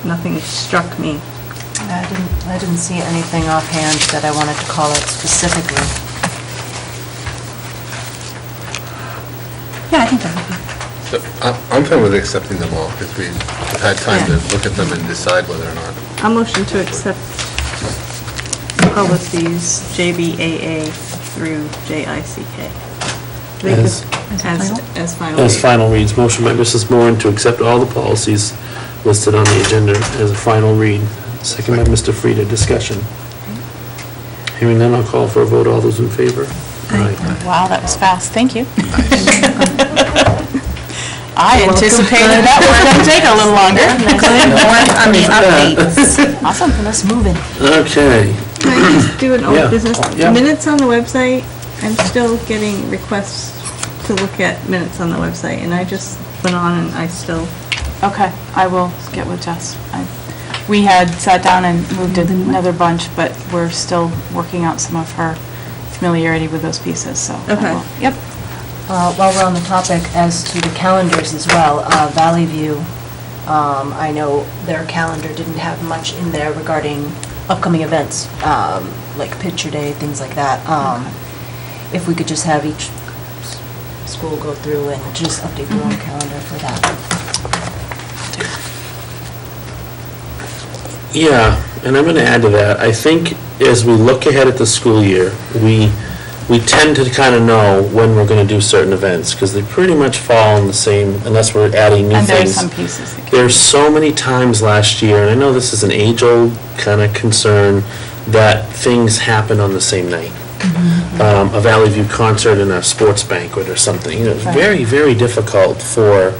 Nothing struck me. I didn't see anything offhand that I wanted to call out specifically. Yeah, I think that would be. So I'm fine with accepting them all, because we've had time to look at them and decide whether or not. I'll motion to accept policies JBAA through JICK. As As final. as final reads, motion by Mrs. Moran to accept all the policies listed on the agenda as a final read. Second by Mr. Frieda, discussion. Hearing none, I'll call for a vote. All those in favor? Aye. Wow, that was fast, thank you. I anticipated that was going to take a little longer. On the updates. Awesome, let's move it. Okay. Can I just do an Yeah. old business? Yeah. Minutes on the website, I'm still getting requests to look at minutes on the website, and I just went on and I still, Okay, I will get with Jess. We had sat down and moved another bunch, but we're still working out some of her familiarity with those pieces, so. I Okay. will- Yep. While we're on the topic, as to the calendars as well, Valley View, I know their calendar didn't have much in there regarding upcoming events, like Picture Day, things like that. If we could just have each school go through and just update their own calendar for that. Yeah, and I'm going to add to that. I think as we look ahead at the school year, we tend to kind of know when we're going to do certain events, because they pretty much fall in the same, unless we're adding new And things. there's some pieces that can. There's so many times last year, and I know this is an age-old kind of concern, that things happen on the same night. A Valley View concert and a sports banquet or something. It's Right. very, very difficult for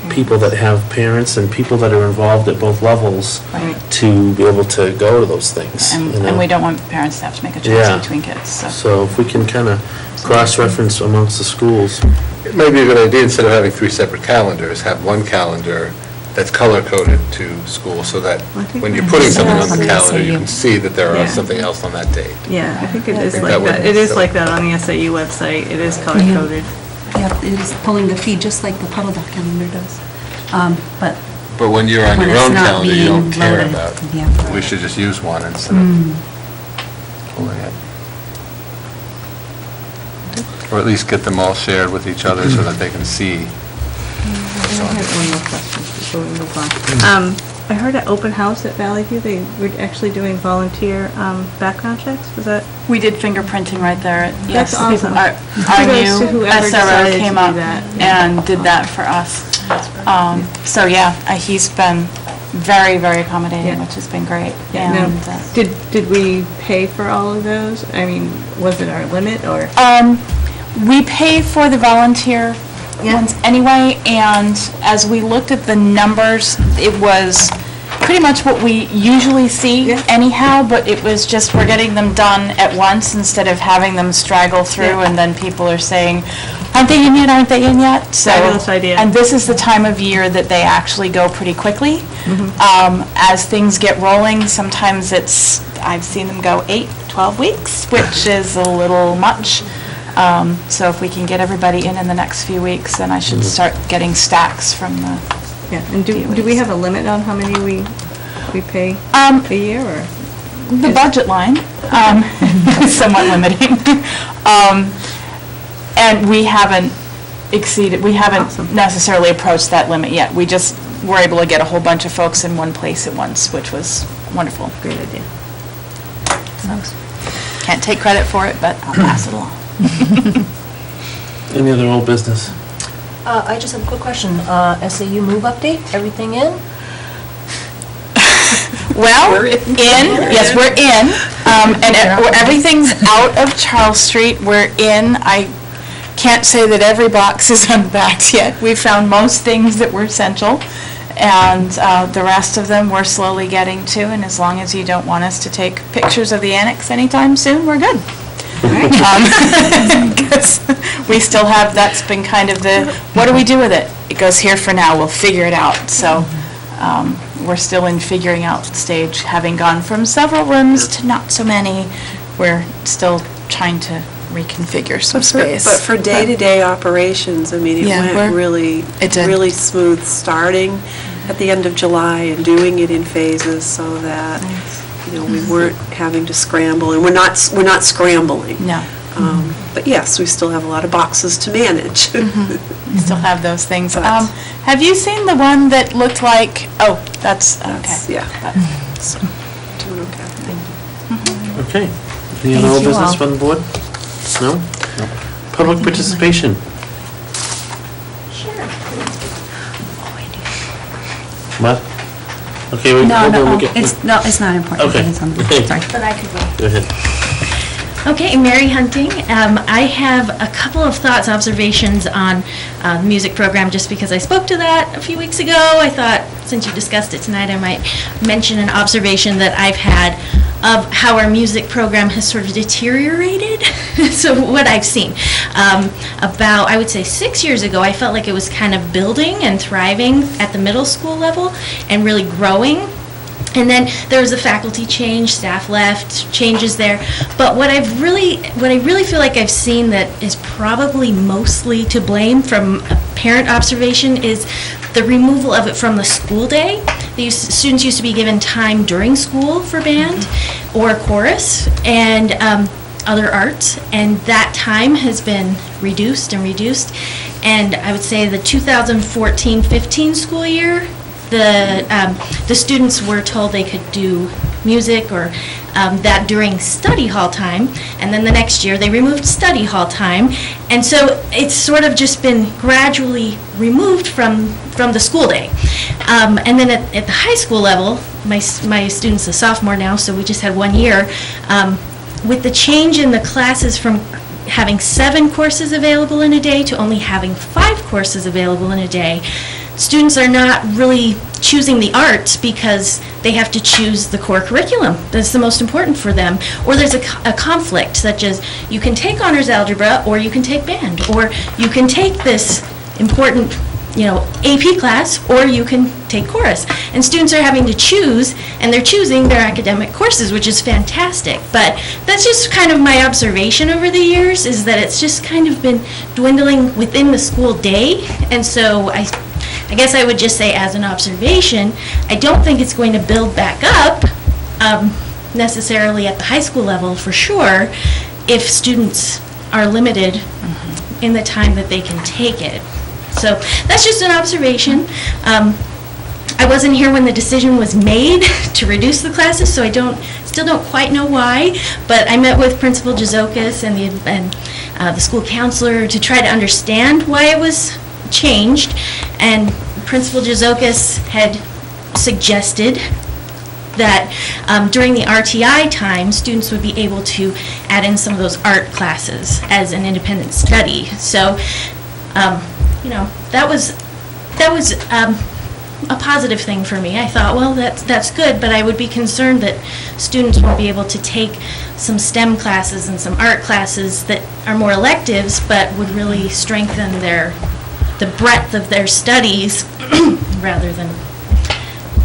people that have parents and people that are involved at both levels Right. to be able to go to those things. you know? And we don't want parents to have to make a choice Yeah. between kids, so. So if we can kind of cross-reference amongst the schools. It may be a good idea, instead of having 3 separate calendars, have one calendar that's color-coded to school, so that I think when you're we putting have something that on the on the calendar, you SAU. can see that there Yeah. is something else on that date. yeah, I think it is think like that would- that. It is like that on the SAU website. It is color-coded. Yeah, it is pulling the feed just like the Puddle Duck calendar does. But But when you're on when your it's own not calendar, you don't being care loaded, about. yeah. We should just use one instead of pulling it. Or at least get them all shared with each other so that they can see. I have one more question before we move on. I heard at open house at Valley View, they were actually doing volunteer background checks. Was that? We did fingerprinting right there. Yes. That's awesome. Our Kudos to new whoever SRO decided to came do up that. and did that for us. So, yeah, he's been very, very accommodating, Yeah. which has been great. Yeah, no. And, Did we pay for all of those? I mean, was it our limit or? we pay for the volunteer Yeah. ones anyway, and as we looked at the numbers, it was pretty much what we usually see Yeah. anyhow, but it was just, we're getting them done at once instead of having them straggle through, Yeah. and then people are saying, aren't they in yet, aren't they in yet? So- Fabulous idea. And this is the time of year that they actually go pretty quickly. As things get rolling, sometimes I've seen them go 8, 12 weeks, which is a little much. So if we can get everybody in the next few weeks, then I should start getting stacks from the, Yeah, and do we have a limit on how many we pay a year or? the budget line, is somewhat limiting. And we haven't Awesome. necessarily approached that limit yet. We just were able to get a whole bunch of folks in one place at once, which was wonderful. Great idea. Can't take credit for it, but I'll pass it along. Any other old business? I just have a quick question. SAU move update, everything in? Well, yes, we're in, and everything's out of Charles Street, we're in. I can't say that every box is unpacked yet. We found most things that were essential, and the rest of them we're slowly getting to, and as long as you don't want us to take pictures of the annex anytime soon, we're good. 'Cause we still have, that's been kind of the, what do we do with it? It goes here for now, we'll figure it out. So we're still in figuring out stage, having gone from several rooms to not so many. We're still trying to reconfigure some space. But for day-to-day operations, I mean, it Yeah, went really, it did. really smooth, starting at the end of July and doing it in phases so that, we weren't having to scramble, and we're not scrambling. No. But yes, we still have a lot of boxes to manage. We still have those things. But- Have you seen the one that looked like, oh, that's, That's- okay. Yeah. So, doing okay. Okay. Any other old business from the board? No? Public participation? What? Okay, we, No, hold on, no, we get. it's not important. Okay. It's on- Okay. Sorry. But I could wait. Go ahead. Okay, Mary Hunting. I have a couple of thoughts, observations on the music program, just because I spoke to that a few weeks ago. I thought, since you discussed it tonight, I might mention an observation that I've had of how our music program has sort of deteriorated. So what I've seen. About, I would say 6 years ago, I felt like it was kind of building and thriving at the middle school level and really growing. And then there was a faculty change, staff left, changes there. But what I really feel like I've seen that is probably mostly to blame from a parent observation is the removal of it from the school day. Students used to be given time during school for band or chorus and other arts, and that time has been reduced and reduced. And I would say the 2014-15 school year, the students were told they could do music or that during study hall time, and then the next year they removed study hall time, and so it's sort of just been gradually removed from the school day. And then at the high school level, my student's a sophomore now, so we just had 1 year, with the change in the classes from having 7 courses available in a day to only having 5 courses available in a day, students are not really choosing the arts because they have to choose the core curriculum. That's the most important for them. Or there's a conflict, such as you can take honors algebra, or you can take band, or you can take this important, AP class, or you can take chorus. And students are having to choose, and they're choosing their academic courses, which is fantastic. But that's just kind of my observation over the years, is that it's just kind of been dwindling within the school day. And so I guess I would just say, as an observation, I don't think it's going to build back up necessarily at the high school level, for sure, if students are limited in the time that they can take it. So that's just an observation. I wasn't here when the decision was made to reduce the classes, so I still don't quite know why, but I met with Principal Jazokis and the school counselor to try to understand why it was changed, and Principal Jazokis had suggested that during the RTI time, students would be able to add in some of those art classes as an independent study. So, that was a positive thing for me. I thought, well, that's good, but I would be concerned that students won't be able to take some STEM classes and some art classes that are more electives, but would really strengthen the breadth of their studies rather than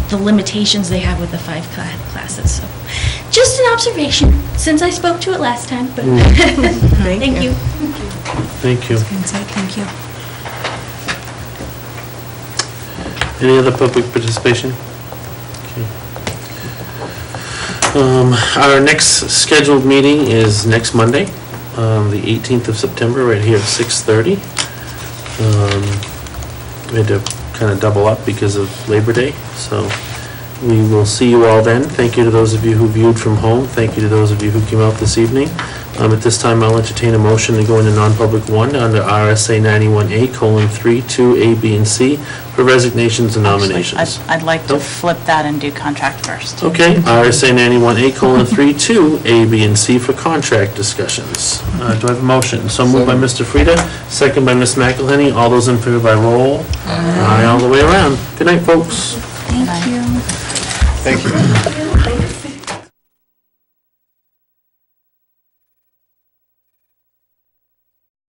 the limitations they have with the 5 classes. So, just an observation, since I spoke to it last time, but thank you. Thank you. Thank you. Any other public participation? Okay. Our next scheduled meeting is next Monday, the 18th of September, right here at 6:30. We had to kind of double up because of Labor Day, so we will see you all then. Thank you to those of you who viewed from home. Thank you to those of you who came out this evening. At this time, I'll entertain a motion to go into non-public 1 under RSA 91A:3, 2, A, B, and C for resignations and nominations. Actually, I'd like to flip that and do contract first. Okay, RSA 91A:3, 2, A, B, and C for contract discussions. Do I have a motion? So moved by Mr. Frieda, second by Ms. McElhenney. All those in favor by roll? Aye, all the way around. Good night, folks. Thank you. Thank you.